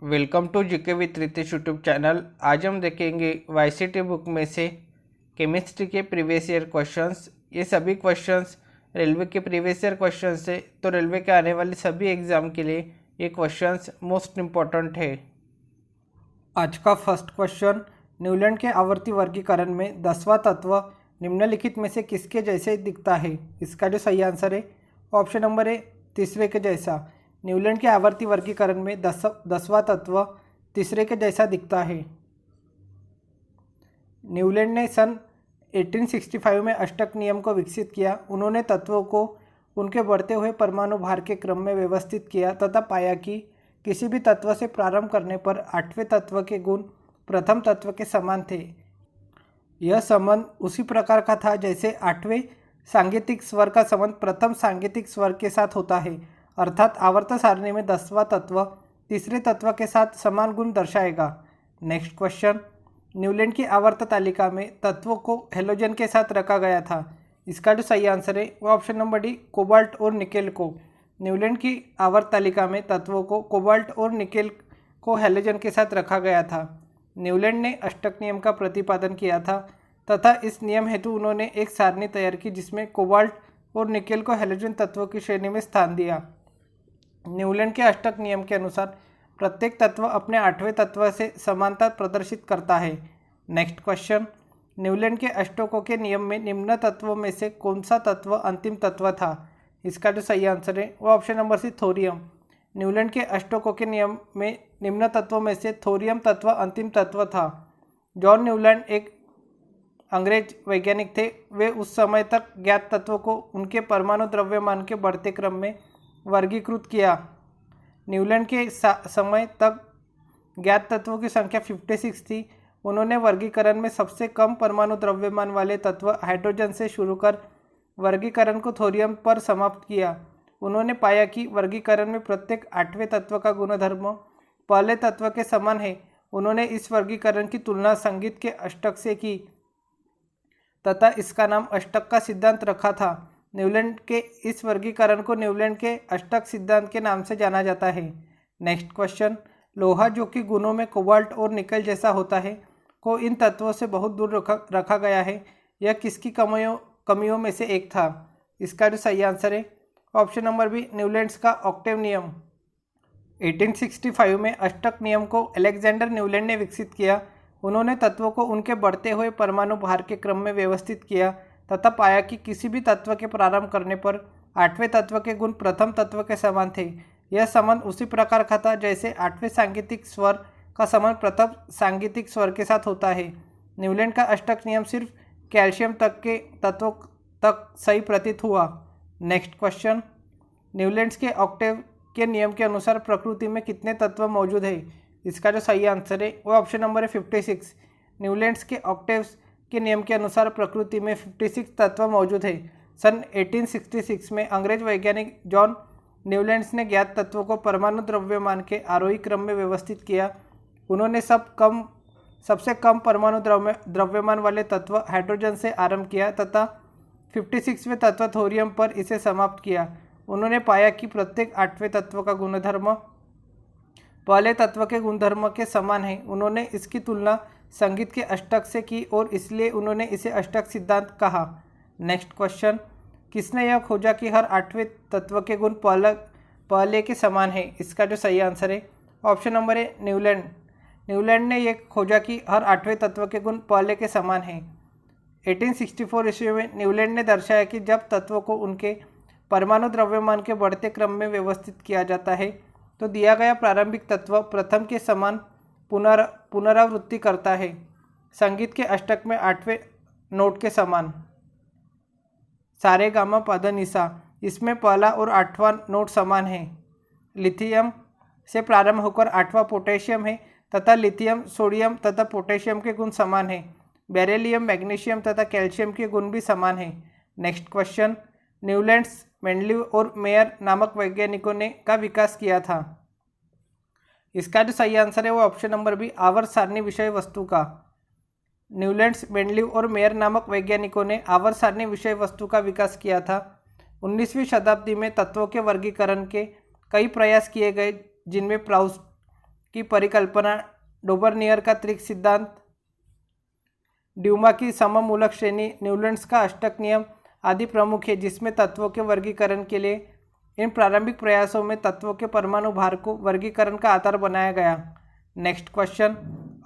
Welcome to GK with Ritesh YouTube channel. आज हम देखेंगे वाईसीटी बुक में से केमिस्ट्री के प्रीवियस ईयर क्वेश्चंस। ये सभी क्वेश्चंस रेलवे के प्रीवियस ईयर क्वेश्चंस है, तो रेलवे के आने वाले सभी एग्जाम के लिए ये क्वेश्चंस मोस्ट इम्पॉर्टेंट है। आज का फर्स्ट क्वेश्चन, न्यूलैंड के आवर्ती वर्गीकरण में 10वां तत्व निम्नलिखित में से किसके जैसे दिखता है? इसका जो सही आंसर है ऑप्शन नंबर ए, तीसरे के जैसा। न्यूलैंड के आवर्ती वर्गीकरण में 10वां तत्व तीसरे के जैसा दिखता है। न्यूलैंड ने सन 1865 में अष्टक नियम को विकसित किया। उन्होंने तत्वों को उनके बढ़ते हुए परमाणु भार के क्रम में व्यवस्थित किया तथा पाया कि किसी भी तत्व से प्रारंभ करने पर 8वें तत्व के गुण प्रथम तत्व के समान थे। यह संबंध उसी प्रकार का था जैसे 8वें सांगीतिक स्वर का संबंध प्रथम सांगीतिक स्वर के साथ होता है, अर्थात आवर्त सारणी में 10वां तत्व तीसरे तत्व के साथ समान गुण दर्शाएगा। नेक्स्ट क्वेश्चन, न्यूलैंड की आवर्त तालिका में तत्वों को हेलोजन के साथ रखा गया था। इसका जो सही आंसर है वो ऑप्शन नंबर डी, कोबाल्ट और निकेल को। न्यूलैंड की आवर्त तालिका में तत्वों को कोबाल्ट और निकेल को हेलोजन के साथ रखा गया था। न्यूलैंड ने अष्टक नियम का प्रतिपादन किया था तथा इस नियम हेतु उन्होंने एक सारणी तैयार की जिसमें कोबाल्ट और निकेल को हेलोजन तत्वों की श्रेणी में स्थान दिया। न्यूलैंड के अष्टक नियम के अनुसार प्रत्येक तत्व अपने 8वें तत्व से समानता प्रदर्शित करता है। नेक्स्ट क्वेश्चन, न्यूलैंड के अष्टकों के नियम में निम्न तत्वों में से कौन सा तत्व अंतिम तत्व था? इसका जो सही आंसर है वो option number C, thorium. Newland के अष्टकों के नियम में निम्न तत्वों में से थोरियम तत्व अंतिम तत्व था। जॉन न्यूलैंड एक अंग्रेज वैज्ञानिक थे। वे उस समय तक ज्ञात तत्वों को उनके परमाणु द्रव्यमान के बढ़ते क्रम में वर्गीकृत किया। न्यूलैंड के समय तक ज्ञात तत्वों की संख्या 56 थी। उन्होंने वर्गीकरण में सबसे कम परमाणु द्रव्यमान वाले तत्व हाइड्रोजन से शुरू कर वर्गीकरण को थोरियम पर समाप्त किया। उन्होंने पाया कि वर्गीकरण में प्रत्येक 8वें तत्व का गुणधर्म पहले तत्व के समान है। उन्होंने इस वर्गीकरण की तुलना संगीत के अष्टक से की तथा इसका नाम अष्टक का सिद्धांत रखा था। न्यूलैंड के इस वर्गीकरण को न्यूलैंड के अष्टक सिद्धांत के नाम से जाना जाता है। नेक्स्ट क्वेश्चन, लोहा जो कि गुणों में कोबाल्ट और निकल जैसा होता है को इन तत्वों से बहुत दूर रखा गया है। यह किसकी कमियों में से एक था? इसका जो सही आंसर है ऑप्शन नंबर बी, न्यूलैंड्स का ऑक्टेव नियम। 1865 में अष्टक नियम को अलेक्जेंडर न्यूलैंड ने विकसित किया। उन्होंने तत्वों को उनके बढ़ते हुए परमाणु भार के क्रम में व्यवस्थित किया तथा पाया कि किसी भी तत्व के प्रारंभ करने पर 8वें तत्व के गुण प्रथम तत्व के समान थे। यह संबंध उसी प्रकार का था जैसे 8वें सांगीतिक स्वर का संबंध प्रथम सांगीतिक स्वर के साथ होता है। न्यूलैंड का अष्टक नियम सिर्फ कैल्शियम तक के तत्वों तक सही प्रतीत हुआ। नेक्स्ट क्वेश्चन, न्यूलैंड्स के ऑक्टेव के नियम के अनुसार प्रकृति में कितने तत्व मौजूद है? इसका जो सही आंसर है वो ऑप्शन नंबर है 56। न्यूलैंड्स के ऑक्टेव्स के नियम के अनुसार प्रकृति में 56 तत्व मौजूद है। सन 1866 में अंग्रेज वैज्ञानिक जॉन न्यूलैंड्स ने ज्ञात तत्वों को परमाणु द्रव्यमान के आरोही क्रम में व्यवस्थित किया। उन्होंने सबसे कम परमाणु द्रव्यमान वाले तत्व हाइड्रोजन से आरंभ किया तथा 56वें तत्व थोरियम पर इसे समाप्त किया। उन्होंने पाया कि प्रत्येक 8वें तत्व का गुणधर्म पहले तत्व के गुणधर्म के समान है। उन्होंने इसकी तुलना संगीत के अष्टक से की और इसलिए उन्होंने इसे अष्टक सिद्धांत कहा। नेक्स्ट क्वेश्चन, किसने यह खोजा कि हर 8वें तत्व के गुण पहले के समान है? इसका जो सही आंसर है ऑप्शन नंबर है, न्यूलैंड। न्यूलैंड ने यह खोजा कि हर 8वें तत्व के गुण पहले के समान हैं। 1864 ईस्वी में न्यूलैंड ने दर्शाया कि जब तत्वों को उनके परमाणु द्रव्यमान के बढ़ते क्रम में व्यवस्थित किया जाता है तो दिया गया प्रारंभिक तत्व प्रथम के समान पुनरावृत्ति करता है। संगीत के अष्टक में 8वें नोट के समान सारे गामा पद निसा, इसमें पहला और 8वां नोट समान है। लिथियम से प्रारंभ होकर 8वां पोटेशियम है तथा लिथियम, सोडियम तथा पोटेशियम के गुण समान है। बेरिलियम, मैग्नीशियम तथा कैल्शियम के गुण भी समान है। नेक्स्ट क्वेश्चन, न्यूलैंड्स, मेंडलीव और मेयर नामक वैज्ञानिकों ने का विकास किया था। इसका जो सही आंसर है वो ऑप्शन नंबर बी, आवर्त सारणी विषय वस्तु का। न्यूलैंड्स, मेंडलीव और मेयर नामक वैज्ञानिकों ने आवर्त सारणी विषय वस्तु का विकास किया था। 19वीं शताब्दी में तत्वों के वर्गीकरण के कई प्रयास किए गए जिनमें की परिकल्पना, डोबरनियर का त्रिक सिद्धांत, ड्यूमा की सममूलक श्रेणी, न्यूलैंड्स का अष्टक नियम आदि प्रमुख है, जिसमें तत्वों के वर्गीकरण के लिए इन प्रारंभिक प्रयासों में तत्वों के परमाणु भार को वर्गीकरण का आधार बनाया गया। नेक्स्ट क्वेश्चन,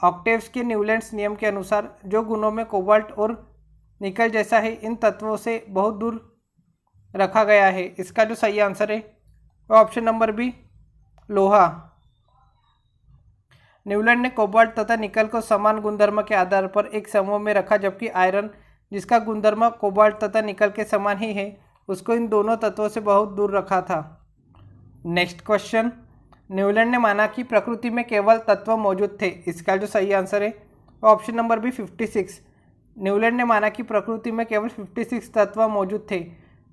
ऑक्टेव्स के न्यूलैंड्स नियम के अनुसार जो गुणों में कोबाल्ट और निकल जैसा है, इन तत्वों से बहुत दूर रखा गया है। इसका जो सही आंसर है वो ऑप्शन नंबर बी, लोहा। न्यूलैंड ने कोबाल्ट तथा निकल को समान गुणधर्म के आधार पर एक समूह में रखा, जबकि आयरन, जिसका गुणधर्म कोबाल्ट तथा निकल के समान ही है, उसको इन दोनों तत्वों से बहुत दूर रखा था। नेक्स्ट क्वेश्चन, न्यूलैंड ने माना कि प्रकृति में केवल तत्व मौजूद थे। इसका जो सही आंसर है वो ऑप्शन नंबर बी, 56। न्यूलैंड ने माना कि प्रकृति में केवल 56 तत्व मौजूद थे।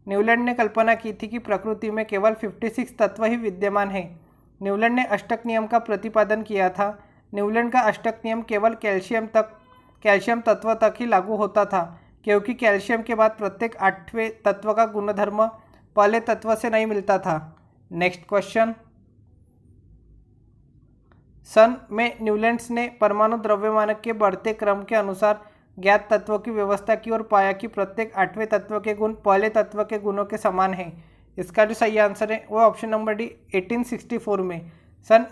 न्यूलैंड ने कल्पना की थी कि प्रकृति में केवल 56 तत्व ही विद्यमान है। न्यूलैंड ने अष्टक नियम का प्रतिपादन किया था। न्यूलैंड का अष्टक नियम केवल कैल्शियम तत्व तक ही लागू होता था, क्योंकि कैल्शियम के बाद प्रत्येक 8वें तत्व का गुणधर्म पहले तत्व से नहीं मिलता था। नेक्स्ट क्वेश्चन, सन में न्यूलैंड्स ने परमाणु द्रव्यमानक के बढ़ते क्रम के अनुसार ज्ञात तत्वों की व्यवस्था की और पाया कि प्रत्येक 8वें तत्व के गुण पहले तत्व के गुणों के समान हैं। इसका जो सही आंसर है वो ऑप्शन नंबर डी, 1864 में। सन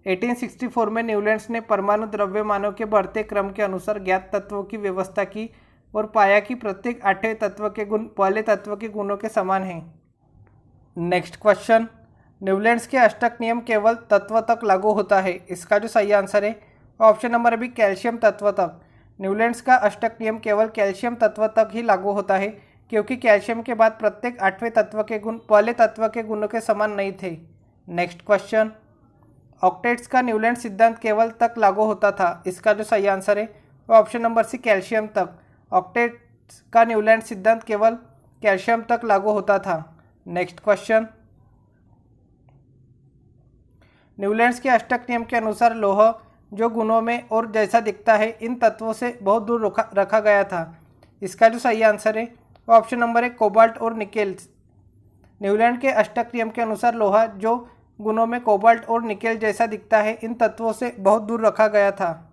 1864 में न्यूलैंड्स ने परमाणु द्रव्यमानों के बढ़ते क्रम के अनुसार ज्ञात तत्वों की व्यवस्था की और पाया कि प्रत्येक 8वें तत्व के गुण पहले तत्व के गुणों के समान हैं। नेक्स्ट क्वेश्चन, न्यूलैंड्स के अष्टक नियम केवल तत्व तक लागू होता है। इसका जो सही आंसर है ऑप्शन नंबर बी, कैल्शियम तत्व तक। न्यूलैंड्स का अष्टक नियम केवल कैल्शियम तत्व तक ही लागू होता है, क्योंकि कैल्शियम के बाद प्रत्येक 8वें तत्व के गुण पहले तत्व के गुणों के समान नहीं थे। नेक्स्ट क्वेश्चन, ऑक्टेट्स का न्यूलैंड सिद्धांत केवल तक लागू होता था। इसका जो सही आंसर है वो ऑप्शन नंबर सी, कैल्शियम तक। ऑक्टेट्स का न्यूलैंड सिद्धांत केवल कैल्शियम तक लागू होता था। नेक्स्ट क्वेश्चन, न्यूलैंड्स के अष्टक नियम के अनुसार लौह, जो गुणों में और जैसा दिखता है, इन तत्वों से बहुत दूर रखा गया था। इसका जो सही आंसर है वो ऑप्शन नंबर है, कोबाल्ट और निकेल। न्यूलैंड के अष्टक नियम के अनुसार लोहा, जो गुणों में कोबाल्ट और निकेल जैसा दिखता है, इन तत्वों से बहुत दूर रखा गया था।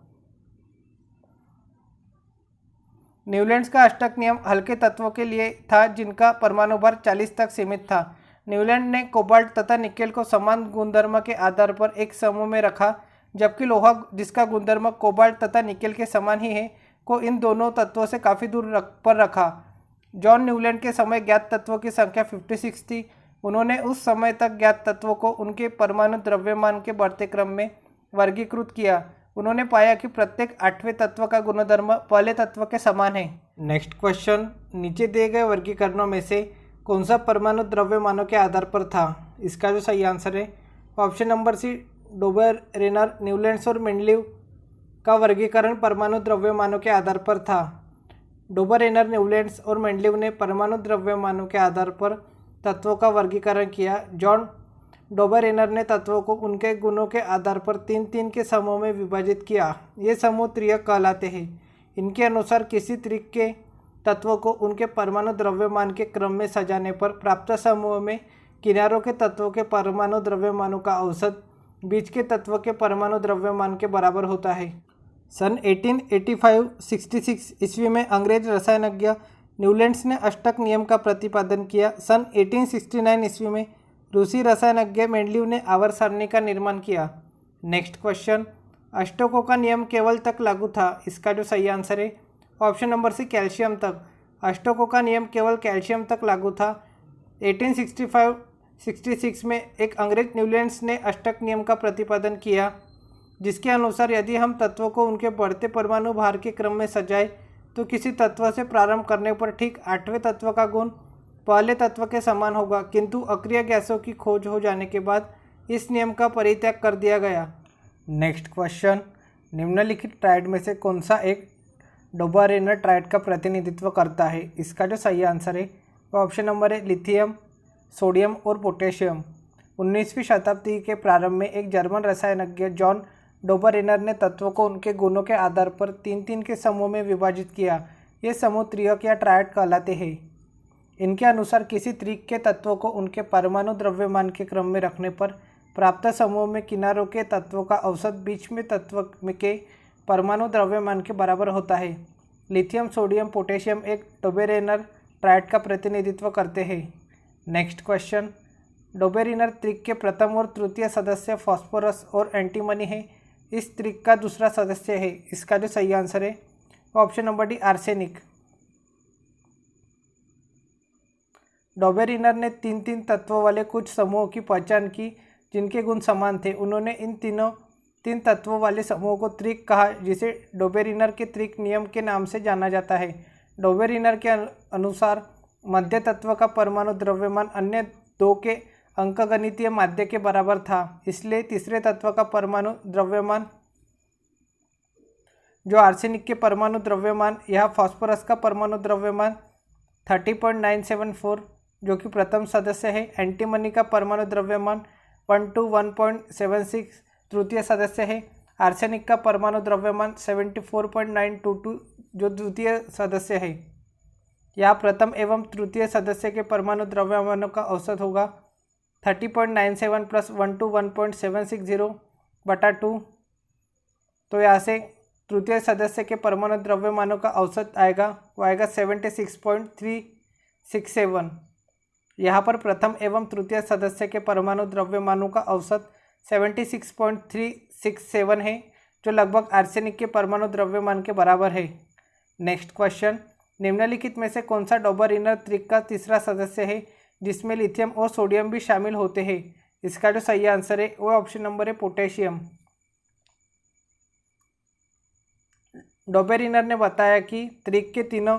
न्यूलैंड्स का अष्टक नियम हल्के तत्वों के लिए था, जिनका परमाणु भार 40 तक सीमित था। न्यूलैंड ने कोबाल्ट तथा निकेल को समान गुणधर्म के आधार पर एक समूह में रखा, जबकि लोहा, जिसका गुणधर्म कोबाल्ट तथा निकेल के समान ही है, को इन दोनों तत्वों से काफ़ी दूर पर रखा। जॉन न्यूलैंड के समय ज्ञात तत्वों की संख्या 56 थी। उन्होंने उस समय तक ज्ञात तत्वों को उनके परमाणु द्रव्यमान के बढ़ते क्रम में वर्गीकृत किया। उन्होंने पाया कि प्रत्येक 8वें तत्व का गुणधर्म पहले तत्व के समान है। नेक्स्ट क्वेश्चन, नीचे दिए गए वर्गीकरणों में से कौन सा परमाणु द्रव्यमानों के आधार पर था? इसका जो सही आंसर है ऑप्शन नंबर सी, डोबर, रेनर, न्यूलैंड्स और मेंडलीव का वर्गीकरण परमाणु द्रव्यमानों के आधार पर था। डोबर, रेनर, न्यूलैंड्स और मेंडलीव ने परमाणु द्रव्यमानों के आधार पर तत्वों का वर्गीकरण किया। जॉन डोबर रेनर ने तत्वों को उनके गुणों के आधार पर 3-3 के समूह में विभाजित किया। ये समूह त्रियक कहलाते हैं। इनके अनुसार किसी त्रिक के तत्वों को उनके परमाणु द्रव्यमान के क्रम में सजाने पर प्राप्त समूह में किनारों के तत्वों के परमाणु द्रव्यमानों का औसत बीच के तत्व के परमाणु द्रव्यमान के बराबर होता है। सन 1885-66 ईस्वी में अंग्रेज रसायनज्ञ न्यूलैंड्स ने अष्टक नियम का प्रतिपादन किया। सन 1869 ईस्वी में रूसी रसायनज्ञ मेंडलीव ने आवर्त सारणी का निर्माण किया। नेक्स्ट क्वेश्चन, अष्टकों का नियम केवल तक लागू था। इसका जो सही आंसर है ऑप्शन नंबर सी, कैल्शियम तक। अष्टकों का नियम केवल कैल्शियम तक लागू था। 1865-66 में एक अंग्रेज न्यूलैंड्स ने अष्टक नियम का प्रतिपादन किया, जिसके अनुसार यदि हम तत्वों को उनके बढ़ते परमाणु भार के क्रम में सजाएं तो किसी तत्व से प्रारंभ करने पर ठीक 8वें तत्व का गुण पहले तत्व के समान होगा, किंतु अक्रिय गैसों की खोज हो जाने के बाद इस नियम का परित्याग कर दिया गया। नेक्स्ट क्वेश्चन, निम्नलिखित ट्राइड में से कौन सा एक डोबर-रेनर ट्राइड का प्रतिनिधित्व करता है? इसका जो सही आंसर है वो ऑप्शन नंबर है, लिथियम, सोडियम और पोटेशियम। 19वीं शताब्दी के प्रारंभ में एक जर्मन रसायनज्ञ जॉन डोबर-रेनर ने तत्वों को उनके गुणों के आधार पर 3-3 के समूह में विभाजित किया। ये समूह त्रियक या ट्रायड कहलाते हैं। इनके अनुसार किसी त्रिक के तत्वों को उनके परमाणु द्रव्यमान के क्रम में रखने पर प्राप्त समूह में किनारों के तत्वों का औसत बीच में तत्व के परमाणु द्रव्यमान के बराबर होता है। लिथियम, सोडियम, पोटेशियम एक डोबेरेनर ट्रायड का प्रतिनिधित्व करते हैं। नेक्स्ट क्वेश्चन, डोबेरेनर त्रिक के प्रथम और तृतीय सदस्य फास्फोरस और एंटीमनी है। इस त्रिक का दूसरा सदस्य है। इसका जो सही आंसर है वो ऑप्शन नंबर डी, आर्सेनिक। डोबेरेनर ने तीन तत्वों वाले कुछ समूहों की पहचान की जिनके गुण समान थे। उन्होंने इन तीन तत्वों वाले समूहों को त्रिक कहा, जिसे डोबेरेनर के त्रिक नियम के नाम से जाना जाता है। डोबेरेनर के अनुसार मध्य तत्व का परमाणु द्रव्यमान अन्य दो के अंकगणितीय माध्य के बराबर था। इसलिए तीसरे तत्व का परमाणु द्रव्यमान जो आर्सेनिक के परमाणु द्रव्यमान या फास्फोरस का परमाणु द्रव्यमान 30.974 जो कि प्रथम सदस्य है, एंटीमनी का परमाणु द्रव्यमान 121.76 तृतीय सदस्य है, आर्सेनिक का परमाणु द्रव्यमान 74.922 जो द्वितीय सदस्य है। यहाँ प्रथम एवं तृतीय सदस्य के परमाणु द्रव्यमानों का औसत होगा 30.97 प्लस 121.760 बटा 2। तो यहाँ से तृतीय सदस्य के परमाणु द्रव्यमानों का औसत आएगा 76.367। यहाँ पर प्रथम एवं तृतीय सदस्य के परमाणु द्रव्यमानों का औसत 76.367 है, जो लगभग आर्सेनिक के परमाणु द्रव्यमान के बराबर है। नेक्स्ट क्वेश्चन, निम्नलिखित में से कौन सा डोबेरेनर त्रिक का तीसरा सदस्य है जिसमें लिथियम और सोडियम भी शामिल होते हैं? इसका जो सही आंसर है वो ऑप्शन नंबर है, पोटेशियम। डोबेरेनर ने बताया कि त्रिक के तीनों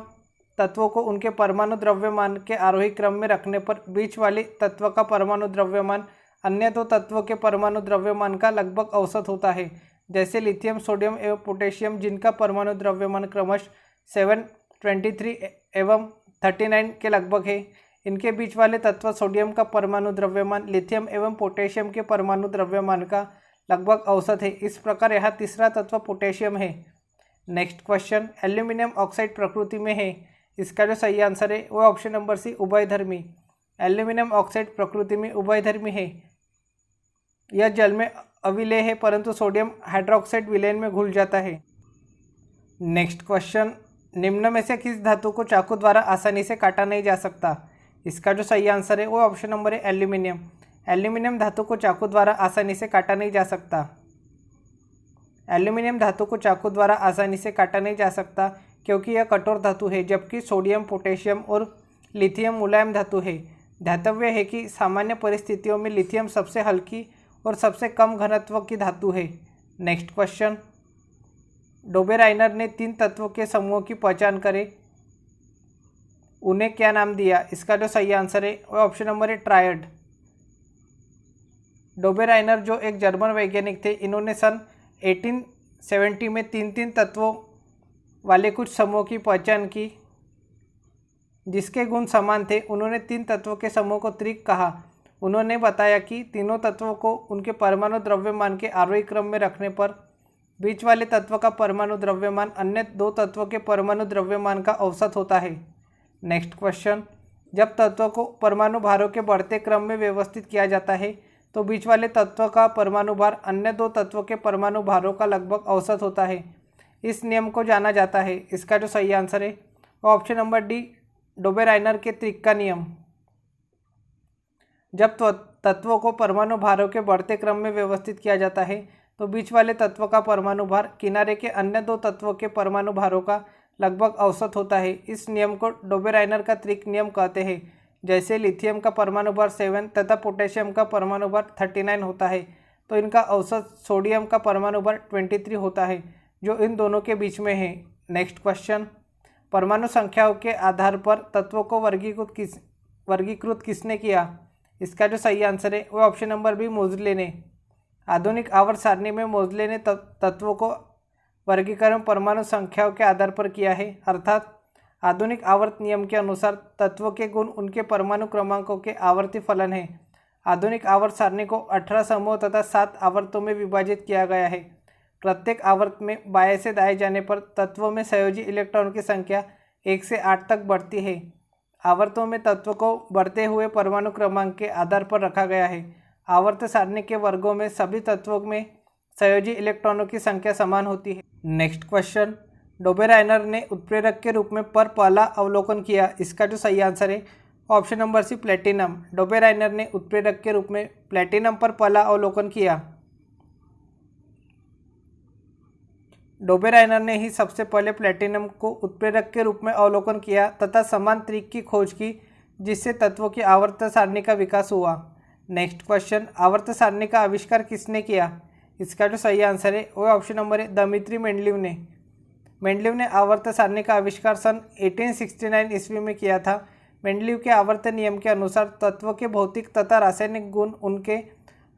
तत्वों को उनके परमाणु द्रव्यमान के आरोही क्रम में रखने पर बीच वाले तत्व का परमाणु द्रव्यमान अन्य दो तत्वों के परमाणु द्रव्यमान का लगभग औसत होता है। जैसे लिथियम, सोडियम एवं पोटेशियम जिनका परमाणु द्रव्यमान क्रमशः 723 एवं 39 के लगभग है, इनके बीच वाले तत्व सोडियम का परमाणु द्रव्यमान लिथियम एवं पोटेशियम के परमाणु द्रव्यमान का लगभग औसत है। इस प्रकार यहाँ तीसरा तत्व पोटेशियम है। नेक्स्ट क्वेश्चन, एल्यूमिनियम ऑक्साइड प्रकृति में है। इसका जो सही आंसर है वो ऑप्शन नंबर सी, उभयधर्मी। एल्यूमिनियम ऑक्साइड प्रकृति में उभयधर्मी है। यह जल में अविलेय है परंतु सोडियम हाइड्रोक्साइड विलयन में घुल जाता है। नेक्स्ट क्वेश्चन, निम्न में से किस धातु को चाकू द्वारा आसानी से काटा नहीं जा सकता? इसका जो सही आंसर है वो ऑप्शन नंबर है, एल्यूमिनियम। एल्यूमिनियम धातु को चाकू द्वारा आसानी से काटा नहीं जा सकता। एल्यूमिनियम धातु को चाकू द्वारा आसानी से काटा नहीं जा सकता क्योंकि यह कठोर धातु है, जबकि सोडियम, पोटेशियम और लिथियम मुलायम धातु है। ध्यातव्य है कि सामान्य परिस्थितियों में लिथियम सबसे हल्की और सबसे कम घनत्व की धातु है। नेक्स्ट क्वेश्चन, डोबेरेनर ने तीन तत्वों के समूहों की पहचान करे, उन्हें क्या नाम दिया? इसका जो सही आंसर है वो ऑप्शन नंबर है, ट्रायड। डोबेरेनर जो एक जर्मन वैज्ञानिक थे, इन्होंने सन 1870 में तीन तत्वों वाले कुछ समूहों की पहचान की जिसके गुण समान थे। उन्होंने तीन तत्वों के समूह को त्रिक कहा। उन्होंने बताया कि तीनों तत्वों को उनके परमाणु द्रव्यमान के आरोही क्रम में रखने पर बीच वाले तत्व का परमाणु द्रव्यमान अन्य दो तत्वों के परमाणु द्रव्यमान का औसत होता है। नेक्स्ट क्वेश्चन, जब तत्वों को परमाणु भारों के बढ़ते क्रम में व्यवस्थित किया जाता है तो बीच वाले तत्व का परमाणु भार अन्य दो तत्वों के परमाणु भारों का लगभग औसत होता है। इस नियम को जाना जाता है। इसका जो सही आंसर है वो ऑप्शन नंबर डी, डोबेरेनर के त्रिक का नियम। जब तत्वों को परमाणु भारों के बढ़ते क्रम में व्यवस्थित किया जाता है तो बीच वाले तत्व का परमाणु भार किनारे के अन्य दो तत्वों के परमाणु भारों का लगभग औसत होता है। इस नियम को डोबेरेनर का त्रिक नियम कहते हैं। जैसे लिथियम का परमाणु भार 7 तथा पोटेशियम का परमाणु भार 39 होता है, तो इनका औसत सोडियम का परमाणु भार 23 होता है, जो इन दोनों के बीच में है। नेक्स्ट क्वेश्चन, परमाणु संख्याओं के आधार पर तत्वों को वर्गीकृत किसने किया? इसका जो सही आंसर है वो ऑप्शन नंबर बी, मोज़ले ने। आधुनिक आवर्त सारणी में मोज़ले ने तत्वों को वर्गीकरण परमाणु संख्याओं के आधार पर किया है। अर्थात आधुनिक आवर्त नियम के अनुसार तत्वों के गुण उनके परमाणु क्रमांकों के आवर्ती फलन है। आधुनिक आवर्त सारणी को 18 समूह तथा 7 आवर्तों में विभाजित किया गया है। प्रत्येक आवर्त में बाएं से दाएं जाने पर तत्वों में संयोजी इलेक्ट्रॉन की संख्या 1 से 8 तक बढ़ती है। आवर्तों में तत्व को बढ़ते हुए परमाणु क्रमांक के आधार पर रखा गया है। आवर्त सारणी के वर्गों में सभी तत्वों में संयोजी इलेक्ट्रॉनों की संख्या समान होती है। नेक्स्ट क्वेश्चन, डोबेराइनर ने उत्प्रेरक के रूप में पर पहला अवलोकन किया। इसका जो सही आंसर है option number C platinum. Dobereiner ने उत्प्रेरक के रूप में प्लेटिनम पर पहला अवलोकन किया। डोबेराइनर ने ही सबसे पहले प्लेटिनम को उत्प्रेरक के रूप में अवलोकन किया तथा समान तरीके की खोज की, जिससे तत्वों की आवर्त सारणी का विकास हुआ। नेक्स्ट क्वेश्चन, आवर्त सारणी का आविष्कार किसने किया? इसका जो सही आंसर है वो ऑप्शन नंबर है दमित्री मेंडलीव ने। मेंडलीव ने आवर्त सारणी का आविष्कार सन 1869 ईस्वी में किया था। मेंडलीव के आवर्त नियम के अनुसार तत्वों के भौतिक तथा रासायनिक गुण उनके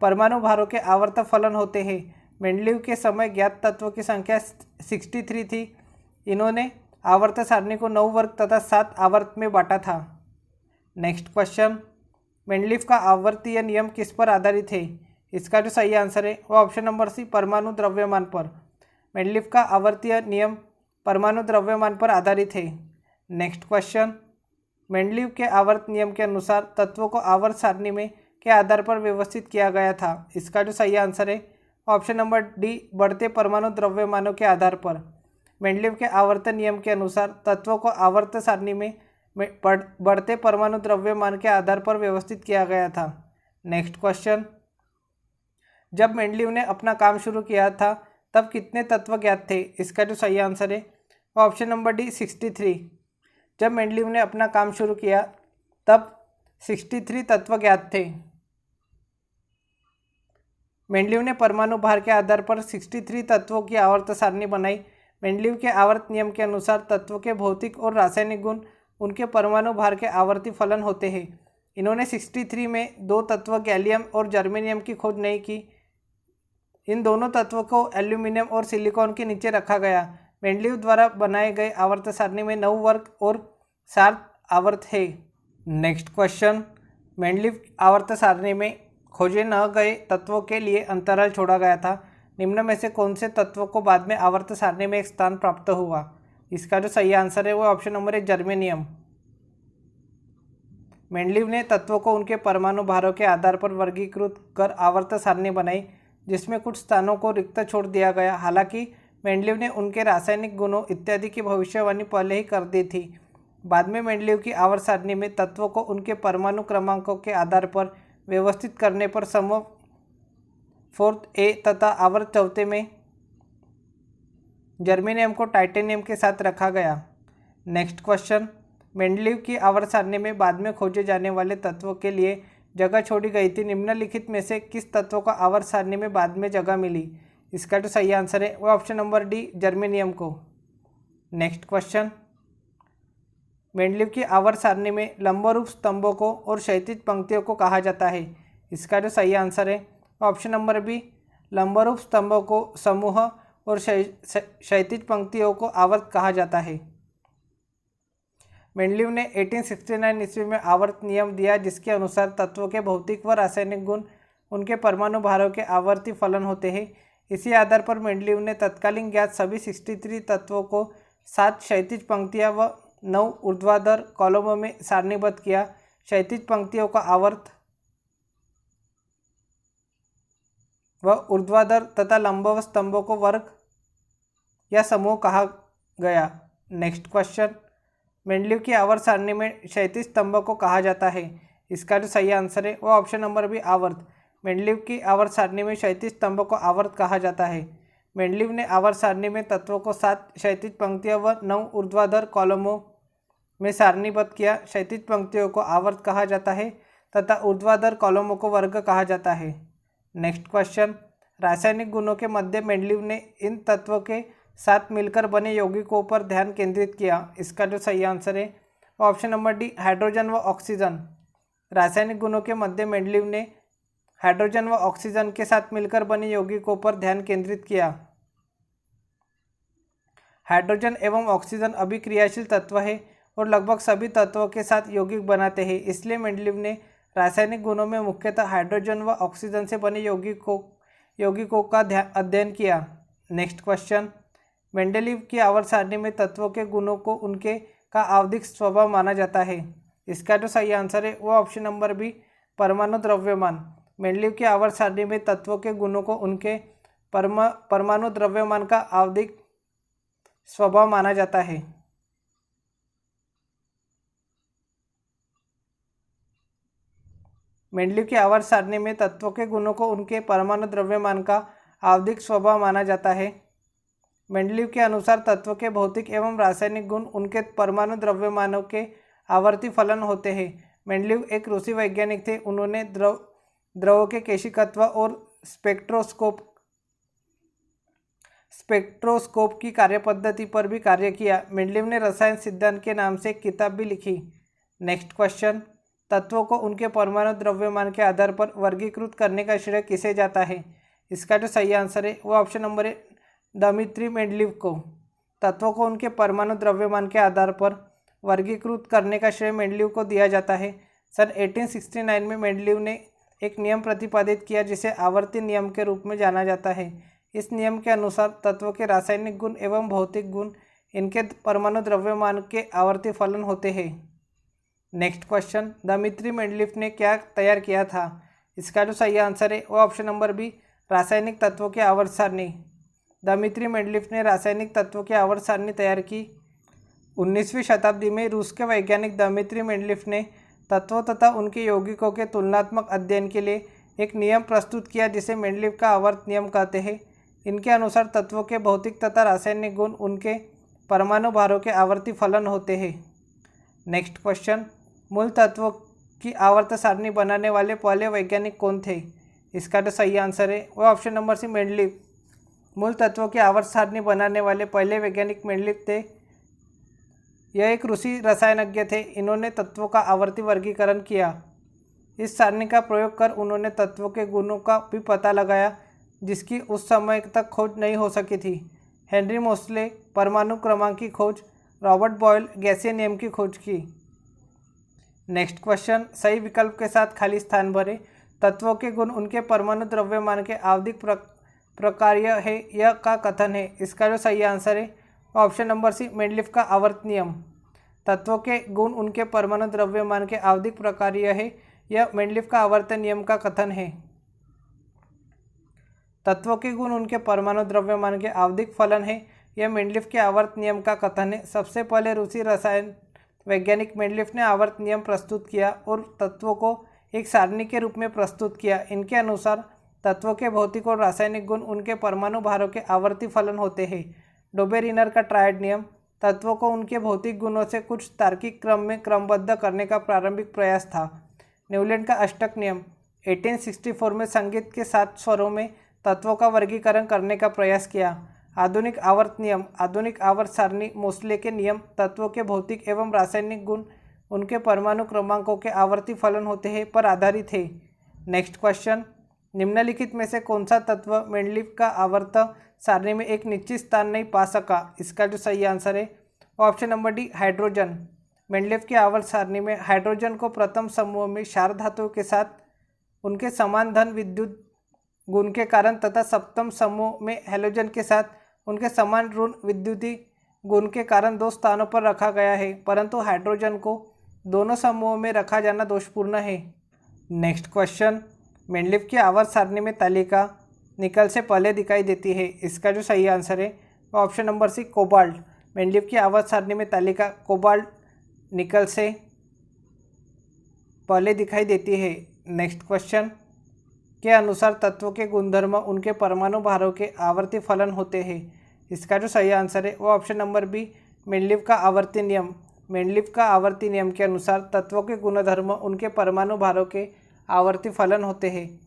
परमाणु भारों के आवर्त फलन होते हैं। मेंडलीव के समय ज्ञात तत्वों की संख्या 63 थी। इन्होंने आवर्त सारणी को 9 वर्ग तथा 7 आवर्त में बांटा था। नेक्स्ट क्वेश्चन, मेंडलीव का आवर्तीय नियम किस पर आधारित है? इसका जो सही आंसर है वो ऑप्शन नंबर सी परमाणु द्रव्यमान पर। मेंडलीव का आवर्तीय नियम परमाणु द्रव्यमान पर आधारित है। नेक्स्ट क्वेश्चन, मेंडलीव के आवर्त नियम के अनुसार तत्वों को आवर्त सारणी में के आधार पर व्यवस्थित किया गया था। इसका जो सही आंसर है ऑप्शन नंबर डी बढ़ते परमाणु द्रव्यमानों के आधार पर। मेंडलीव के आवर्त नियम के अनुसार तत्वों को आवर्त सारणी में बढ़ते परमाणु द्रव्यमान के आधार पर व्यवस्थित किया गया था। नेक्स्ट क्वेश्चन, जब मेंडलीव ने अपना काम शुरू किया था तब कितने तत्व ज्ञात थे? इसका जो सही आंसर है ऑप्शन नंबर डी 63। जब मेंडलीव ने अपना काम शुरू किया तब 63 तत्व ज्ञात थे। मेंडलीव ने परमाणु भार के आधार पर 63 तत्वों की आवर्त सारणी बनाई। मेंडलीव के आवर्त नियम के अनुसार तत्वों के भौतिक और रासायनिक गुण उनके परमाणु भार के आवर्ती फलन होते हैं। इन्होंने 63 में 2 तत्व गैलियम और जर्मेनियम की खोज नहीं की। इन दोनों तत्वों को एल्यूमिनियम और सिलिकॉन के नीचे रखा गया। मेंडलीव द्वारा बनाए गए आवर्त सारणी में 9 वर्ग और 7 आवर्त है। नेक्स्ट क्वेश्चन, मेंडलीव आवर्त सारणी में खोजे न गए तत्वों के लिए अंतराल छोड़ा गया था। निम्न में से कौन से तत्वों को बाद में आवर्त सारणी में एक स्थान प्राप्त हुआ? इसका जो सही आंसर है वो ऑप्शन नंबर है जर्मेनियम। मेंडलीव ने तत्वों को उनके परमाणु भारों के आधार पर वर्गीकृत कर आवर्त सारणी बनाई, जिसमें कुछ स्थानों को रिक्त छोड़ दिया गया। हालांकि मेंडलीव ने उनके रासायनिक गुणों इत्यादि की भविष्यवाणी पहले ही कर दी थी। बाद में मेंडलीव की आवर्त सारणी में तत्वों को उनके परमाणु क्रमांकों के आधार पर व्यवस्थित करने पर समूह 4 ए तथा आवर्त 4 में जर्मेनियम को टाइटेनियम के साथ रखा गया। नेक्स्ट क्वेश्चन, मेंडलीव की आवर्त सारणी में बाद में खोजे जाने वाले तत्वों के लिए जगह छोड़ी गई थी। निम्नलिखित में से किस तत्वों को आवर्त सारणी में बाद में जगह मिली? इसका जो सही आंसर है वो ऑप्शन नंबर डी जर्मेनियम को। नेक्स्ट क्वेश्चन, मेंडलीव की आवर्त सारणी में लंबरूप स्तंभों को और क्षैतिज पंक्तियों को कहा जाता है। इसका जो सही आंसर है ऑप्शन नंबर बी लंबरूप स्तंभों को समूह और क्षैतिज पंक्तियों को आवर्त कहा जाता है। मेंडलीव ने 1869 ईस्वी में आवर्त नियम दिया, जिसके अनुसार तत्वों के भौतिक व रासायनिक गुण उनके परमाणु भारों के आवर्ती फलन होते हैं। इसी आधार पर मेंडलीव ने तत्कालीन ज्ञात सभी 63 तत्वों को 7 क्षैतिज पंक्तियां व 9 ऊर्ध्वाधर कॉलमों में सारणीबद्ध किया। क्षैतिज पंक्तियों का आवर्त व ऊर्ध्वाधर तथा लंबवत स्तंभों को वर्ग या समूह कहा गया। नेक्स्ट क्वेश्चन, मेंडलीव की आवर्त सारणी में क्षैतिज स्तंभों को कहा जाता है। इसका जो सही आंसर है वो ऑप्शन नंबर बी आवर्त। मेंडलीव की आवर्त सारणी में क्षैतिज स्तंभों को आवर्त कहा जाता है। मेंडलीव ने आवर्त सारणी में तत्वों को 7 क्षैतिज पंक्तियों व 9 ऊर्ध्वाधर कॉलमों में सारणीबद्ध किया। क्षैतिज पंक्तियों को आवर्त कहा जाता है तथा ऊर्ध्वाधर कॉलमों को वर्ग कहा जाता है। नेक्स्ट क्वेश्चन, रासायनिक गुणों के मध्य मेंडलीव ने इन तत्वों के साथ मिलकर बने यौगिकों पर ध्यान केंद्रित किया। इसका जो सही आंसर है ऑप्शन नंबर डी हाइड्रोजन व ऑक्सीजन। रासायनिक गुणों के मध्य मेंडलीव ने हाइड्रोजन व ऑक्सीजन के साथ मिलकर बने यौगिकों पर ध्यान केंद्रित किया। हाइड्रोजन एवं ऑक्सीजन अभिक्रियाशील तत्व है और लगभग सभी तत्वों के साथ यौगिक बनाते हैं। इसलिए मेंडलीव ने रासायनिक गुणों में मुख्यतः हाइड्रोजन व ऑक्सीजन से बने यौगिकों का अध्ययन किया। नेक्स्ट क्वेश्चन, मेंडलीव की आवर्त सारणी में तत्वों के गुणों को उनके का आवधिक स्वभाव माना जाता है। इसका जो सही आंसर है वो ऑप्शन नंबर बी परमाणु द्रव्यमान। मेंडलीव की आवर्त सारणी में तत्वों के गुणों को उनके परमाणु द्रव्यमान का आवधिक स्वभाव माना जाता है। मेंडलीव की आवर्त सारणी में तत्वों के गुणों को उनके परमाणु द्रव्यमान का आवधिक स्वभाव माना जाता है। मेंडलीव के अनुसार तत्व के भौतिक एवं रासायनिक गुण उनके परमाणु द्रव्यमानों के आवर्ती फलन होते हैं। मेंडलीव एक रूसी वैज्ञानिक थे। उन्होंने द्रवों के केशिकत्व और स्पेक्ट्रोस्कोप की कार्यपद्धति पर भी कार्य किया। मेंडलीव ने रसायन सिद्धांत के नाम से एक किताब भी लिखी। नेक्स्ट क्वेश्चन, तत्वों को उनके परमाणु द्रव्यमान के आधार पर वर्गीकृत करने का श्रेय किसे जाता है? इसका जो सही आंसर है वो ऑप्शन नंबर है दमित्री मेंडलीव को। तत्वों को उनके परमाणु द्रव्यमान के आधार पर वर्गीकृत करने का श्रेय मेंडलीव को दिया जाता है। सन 1869 में मेंडलीव ने एक नियम प्रतिपादित किया जिसे आवर्ती नियम के रूप में जाना जाता है। इस नियम के अनुसार तत्वों के रासायनिक गुण एवं भौतिक गुण इनके परमाणु द्रव्यमान के आवर्ती फलन होते हैं। नेक्स्ट क्वेश्चन, दमित्री मेंडलीव ने क्या तैयार किया था? इसका जो सही आंसर है वो ऑप्शन नंबर बी रासायनिक तत्वों की आवर्त सारणी। दमित्री मेंडलीव ने रासायनिक तत्वों की आवर्त सारणी तैयार की। 19वीं शताब्दी में रूस के वैज्ञानिक दमित्री मेंडलीव ने तत्वों तथा उनके यौगिकों के तुलनात्मक अध्ययन के लिए एक नियम प्रस्तुत किया जिसे मेंडलीव का आवर्त नियम कहते हैं। इनके अनुसार तत्वों के भौतिक तथा रासायनिक गुण उनके परमाणु भारों के आवर्ती फलन होते हैं। नेक्स्ट क्वेश्चन, मूल तत्वों की आवर्त सारणी बनाने वाले पहले वैज्ञानिक कौन थे? इसका जो सही आंसर है वो ऑप्शन नंबर सी मेंडलीव। मूल तत्वों की आवर्त सारणी बनाने वाले पहले वैज्ञानिक मेंडलीव थे। यह एक रूसी रसायनज्ञ थे। इन्होंने तत्वों का आवर्ती वर्गीकरण किया। इस सारणी का प्रयोग कर उन्होंने तत्वों के गुणों का भी पता लगाया जिसकी उस समय तक खोज नहीं हो सकी थी। हेनरी मोसले परमाणु क्रमांक की खोज, रॉबर्ट बॉयल गैसीय नियम की खोज की। नेक्स्ट क्वेश्चन, सही विकल्प के साथ खाली स्थान भरें। तत्वों के गुण उनके परमाणु द्रव्यमान के आवधिक प्रकार्य है यह का कथन है। इसका जो सही आंसर है ऑप्शन नंबर सी मेंडलीव का आवर्त नियम। तत्वों के गुण उनके परमाणु द्रव्यमान के आवधिक प्रकार्य है यह मेंडलीव का आवर्त नियम का कथन है। तत्वों के गुण उनके परमाणु द्रव्यमान के आवधिक फलन है यह मेंडलीव के आवर्त नियम का कथन है। सबसे पहले रूसी रसायन वैज्ञानिक मेंडलीव ने आवर्त नियम प्रस्तुत किया और तत्वों को एक सारणी के रूप में प्रस्तुत किया। इनके अनुसार तत्वों के भौतिक और रासायनिक गुण उनके परमाणु भारों के आवर्ती फलन होते हैं। डोबेरिनर का ट्रायड नियम तत्वों को उनके भौतिक गुणों से कुछ तार्किक क्रम में क्रमबद्ध करने का प्रारंभिक प्रयास था। न्यूलैंड का अष्टक नियम 1864 में संगीत के 7 स्वरों में तत्वों का वर्गीकरण करने का प्रयास किया। आधुनिक आवर्त नियम, आधुनिक आवर्त सारणी मोसले के नियम तत्वों के भौतिक एवं रासायनिक गुण उनके परमाणु क्रमांकों के आवर्ती फलन होते हैं पर आधारित है। नेक्स्ट क्वेश्चन, निम्नलिखित में से कौन सा तत्व मेंडलीव का आवर्त सारणी में एक निश्चित स्थान नहीं पा सका? इसका जो सही आंसर है option number D hydrogen. Mendeleev की आवर्त सारणी में हाइड्रोजन को प्रथम समूह में क्षार धातुओं के साथ उनके समान धन विद्युत गुण के कारण तथा सप्तम समूह में हैलोजन के साथ उनके समान ऋण विद्युतीय गुण के कारण 2 स्थानों पर रखा गया है, परंतु हाइड्रोजन को दोनों समूहों में रखा जाना दोषपूर्ण है। नेक्स्ट क्वेश्चन, मेंडलीव की आवर्त सारणी में तालिका निकल से पहले दिखाई देती है। इसका जो सही आंसर है option number C cobalt. Mendeleev की आवर्त सारणी में तालिका कोबाल्ट निकल से पहले दिखाई देती है। नेक्स्ट क्वेश्चन के अनुसार तत्वों के गुणधर्म उनके परमाणु भारों के आवर्ती फलन होते हैं। इसका जो सही आंसर है वो ऑप्शन नंबर बी मेंडलीव का आवर्ती नियम। मेंडलीव का आवर्ती नियम के अनुसार तत्वों के गुणधर्म उनके परमाणु भारों के आवर्ती फलन होते हैं।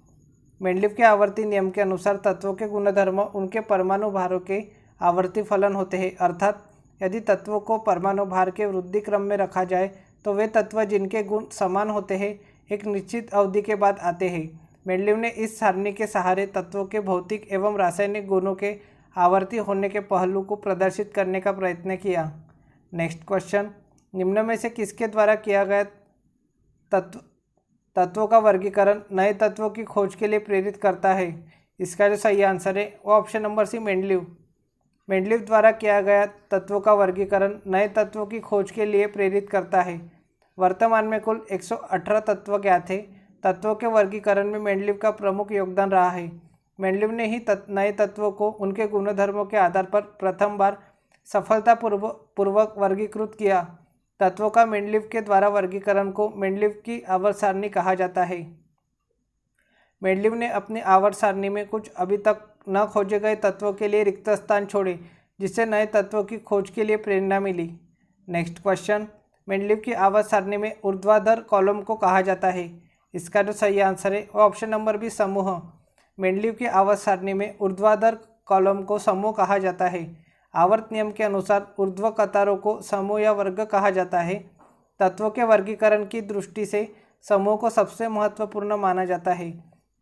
मेंडलीव के आवर्ती नियम के अनुसार तत्वों के गुणधर्म उनके परमाणु भारों के आवर्ती फलन होते हैं। अर्थात यदि तत्वों को परमाणु भार के वृद्धि क्रम में रखा जाए तो वे तत्व जिनके गुण समान होते हैं एक निश्चित अवधि के बाद आते हैं। मेंडलीव ने इस सारणी के सहारे तत्वों के भौतिक एवं रासायनिक गुणों के आवर्ती होने के पहलू को प्रदर्शित करने का प्रयत्न किया। नेक्स्ट क्वेश्चन, निम्न में से किसके द्वारा किया गया तत्वों का वर्गीकरण नए तत्वों की खोज के लिए प्रेरित करता है? इसका जो सही आंसर है वो option number C Mendeleev. Mendeleev द्वारा किया गया तत्वों का वर्गीकरण नए तत्वों की खोज के लिए प्रेरित करता है। वर्तमान में कुल 118 तत्व ज्ञात थे तत्वों के वर्गीकरण में मेंडलीव का प्रमुख योगदान रहा है। मेंडलीव ने ही नए तत्वों को उनके गुणधर्मों के आधार पर प्रथम बार सफलतापूर्वक वर्गीकृत किया। तत्वों का मेंडलीव के द्वारा वर्गीकरण को मेंडलीव की आवर्त सारणी कहा जाता है। मेंडलीव ने अपनी आवर्त सारणी में कुछ अभी तक न खोजे गए तत्वों के लिए रिक्त स्थान छोड़े, जिससे नए तत्वों की खोज के लिए प्रेरणा मिली। नेक्स्ट क्वेश्चन, मेंडलीव की आवर्त सारणी में ऊर्ध्वाधर कॉलम को कहा जाता है। इसका जो सही आंसर है वो ऑप्शन नंबर बी, समूह। मेंडलीव की आवर्त सारणी में ऊर्ध्वाधर कॉलम को समूह कहा जाता है। आवर्त नियम के अनुसार ऊर्ध्व कतारों को समूह या वर्ग कहा जाता है। तत्वों के वर्गीकरण की दृष्टि से समूह को सबसे महत्वपूर्ण माना जाता है।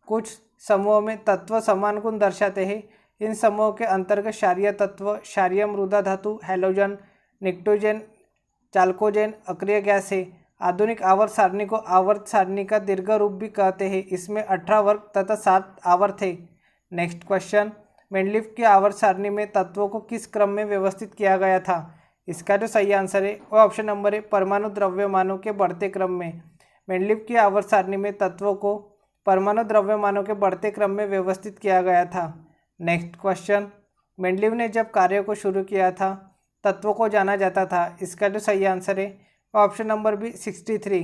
कुछ समूहों में तत्व समान गुण दर्शाते हैं। इन समूहों के अंतर्गत क्षारीय तत्व, क्षारीय मृदा धातु, हैलोजन, निक्टोजन, चाल्कोजेन, अक्रिय गैस है। आधुनिक आवर्त सारणी को आवर्त सारणी का दीर्घ रूप भी कहते हैं। इसमें 18 वर्ग तथा 7 आवर्त है। नेक्स्ट क्वेश्चन, मेंडलीव की आवर्त सारणी में तत्वों को किस क्रम में व्यवस्थित किया गया था? इसका जो सही आंसर है वो ऑप्शन नंबर है, परमाणु द्रव्यमानों के बढ़ते क्रम में। मेंडलीव की आवर्त सारणी में तत्वों को परमाणु द्रव्यमानों के बढ़ते क्रम में व्यवस्थित किया गया था। नेक्स्ट क्वेश्चन, मेंडलीव ने जब कार्य को शुरू किया था तत्वों को जाना जाता था। इसका जो सही आंसर है ऑप्शन नंबर बी, 63।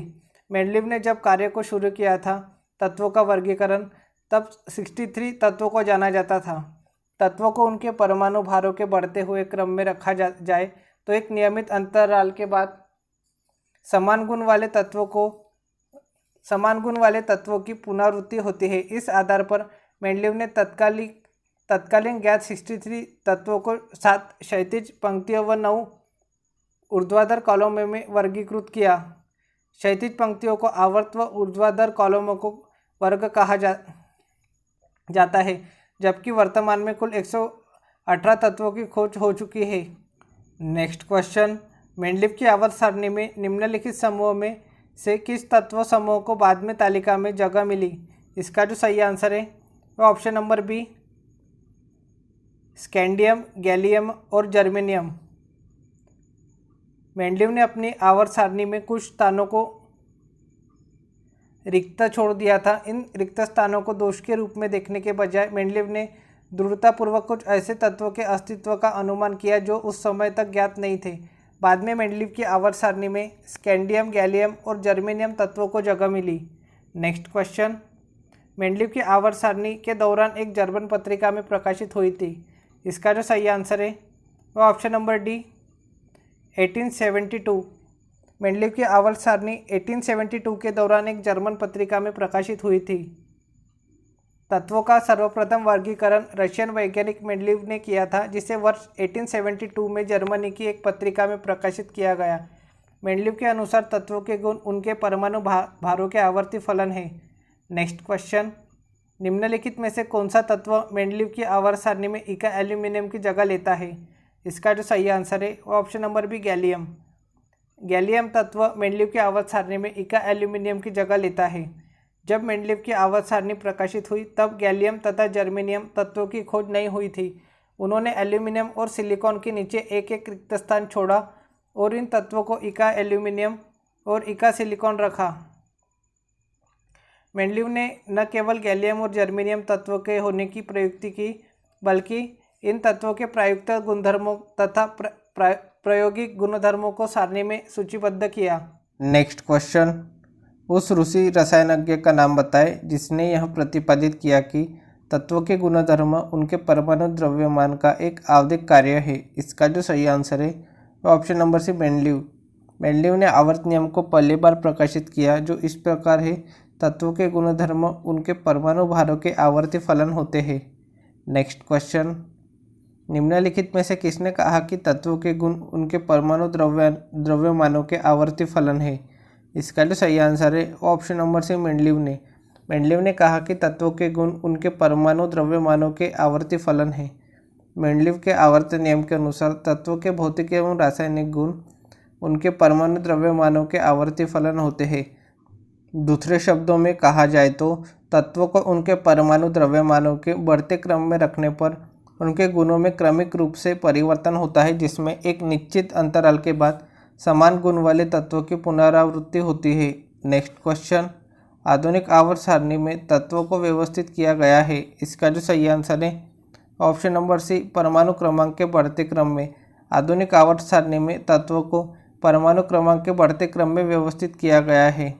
मेंडलीव ने जब कार्य को शुरू किया था तत्वों का वर्गीकरण, तब 63 तत्वों को जाना जाता था। तत्वों को उनके परमाणु भारों के बढ़ते हुए क्रम में रखा जाए तो एक नियमित अंतराल के बाद समान गुण वाले तत्वों की पुनरावृत्ति होती है। इस आधार पर मेंडलीव ने तत्कालीन ज्ञात 63 तत्वों को 7 क्षैतिज पंक्तियों व 9 ऊर्ध्वाधर कॉलमों में वर्गीकृत किया। क्षैतिज पंक्तियों को आवर्त व ऊर्ध्वाधर कॉलमों को वर्ग कहा जाता है, जबकि वर्तमान में कुल 118 तत्वों की खोज हो चुकी है। नेक्स्ट क्वेश्चन, मेंडलीव की आवर्त सारणी में निम्नलिखित समूहों में से किस तत्व समूह को बाद में तालिका में जगह मिली? इसका जो सही आंसर है वो option number B, scandium, gallium और जर्मेनियम। मेंडलीव ने अपनी आवर्त सारणी में कुछ स्थानों को रिक्त छोड़ दिया था। इन रिक्त स्थानों को दोष के रूप में देखने के बजाय मेंडलीव ने दृढ़तापूर्वक कुछ ऐसे तत्वों के अस्तित्व का अनुमान किया जो उस समय तक ज्ञात नहीं थे। बाद में मेंडलीव की आवर्त सारणी में स्कैंडियम, गैलियम और जर्मेनियम तत्वों को जगह मिली। नेक्स्ट क्वेश्चन, मेंडलीव की आवर्त सारणी के दौरान एक जर्मन पत्रिका में प्रकाशित हुई थी। इसका जो सही आंसर है वो ऑप्शन नंबर डी, 1872। मेंडलीव की आवर्त सारणी 1872 के दौरान एक जर्मन पत्रिका में प्रकाशित हुई थी। तत्वों का सर्वप्रथम वर्गीकरण रशियन वैज्ञानिक मेंडलीव ने किया था, जिसे वर्ष 1872 में जर्मनी की एक पत्रिका में प्रकाशित किया गया। मेंडलीव के अनुसार तत्वों के गुण उनके परमाणु भारों के आवर्ती फलन है। नेक्स्ट क्वेश्चन, निम्नलिखित में से कौन सा तत्व मेंडलीव की आवर्त सारणी में इका एल्यूमिनियम की जगह लेता है? इसका जो सही आंसर है वो option number B, gallium. Gallium तत्व मेंडलीव की आवर्त सारणी में इका एल्यूमिनियम की जगह लेता है। जब मेंडलीव की आवर्त सारणी प्रकाशित हुई तब गैलियम तथा जर्मेनियम तत्वों की खोज नहीं हुई थी। उन्होंने एल्यूमिनियम और सिलिकॉन के नीचे एक एक रिक्त स्थान छोड़ा और इन तत्वों को इका एल्यूमिनियम और इका सिलिकॉन रखा। मेंडलीव ने न केवल गैलियम और जर्मेनियम तत्वों के होने की प्रयुक्ति की, बल्कि इन तत्वों के प्रायुक्त गुणधर्मों तथा प्रायोगिक गुणधर्मों को सारणी में सूचीबद्ध किया। नेक्स्ट क्वेश्चन, उस रूसी रसायनज्ञ का नाम बताएं जिसने यह प्रतिपादित किया कि तत्वों के गुणधर्म उनके परमाणु द्रव्यमान का एक आवधिक कार्य है। इसका जो सही आंसर है वो option number C, Mendeleev. Mendeleev ने आवर्त नियम को पहली बार प्रकाशित किया, जो इस प्रकार है, तत्वों के गुणधर्म उनके परमाणु भारों के आवर्ती फलन होते हैं। नेक्स्ट क्वेश्चन, निम्नलिखित में से किसने कहा कि तत्वों के गुण उनके परमाणु द्रव्यमानों के आवर्ती फलन है? इसका जो सही आंसर है ऑप्शन नंबर सी, मेंडलीव ने। मेंडलीव ने कहा कि तत्वों के गुण उनके परमाणु द्रव्यमानों के आवर्ती फलन है। मेंडलीव के आवर्त नियम के अनुसार तत्वों के भौतिक एवं रासायनिक गुण उनके परमाणु द्रव्यमानों के आवर्ती फलन होते हैं। दूसरे शब्दों में कहा जाए तो तत्वों को उनके परमाणु द्रव्यमानों के बढ़ते क्रम में रखने पर उनके गुणों में क्रमिक रूप से परिवर्तन होता है, जिसमें एक निश्चित अंतराल के बाद समान गुण वाले तत्वों की पुनरावृत्ति होती है। नेक्स्ट क्वेश्चन, आधुनिक आवर्त सारणी में तत्वों को व्यवस्थित किया गया है? इसका जो सही आंसर है ऑप्शन नंबर सी, परमाणु क्रमांक के बढ़ते क्रम में। आधुनिक आवर्त सारणी में तत्वों को परमाणु क्रमांक के बढ़ते क्रम में व्यवस्थित किया गया है।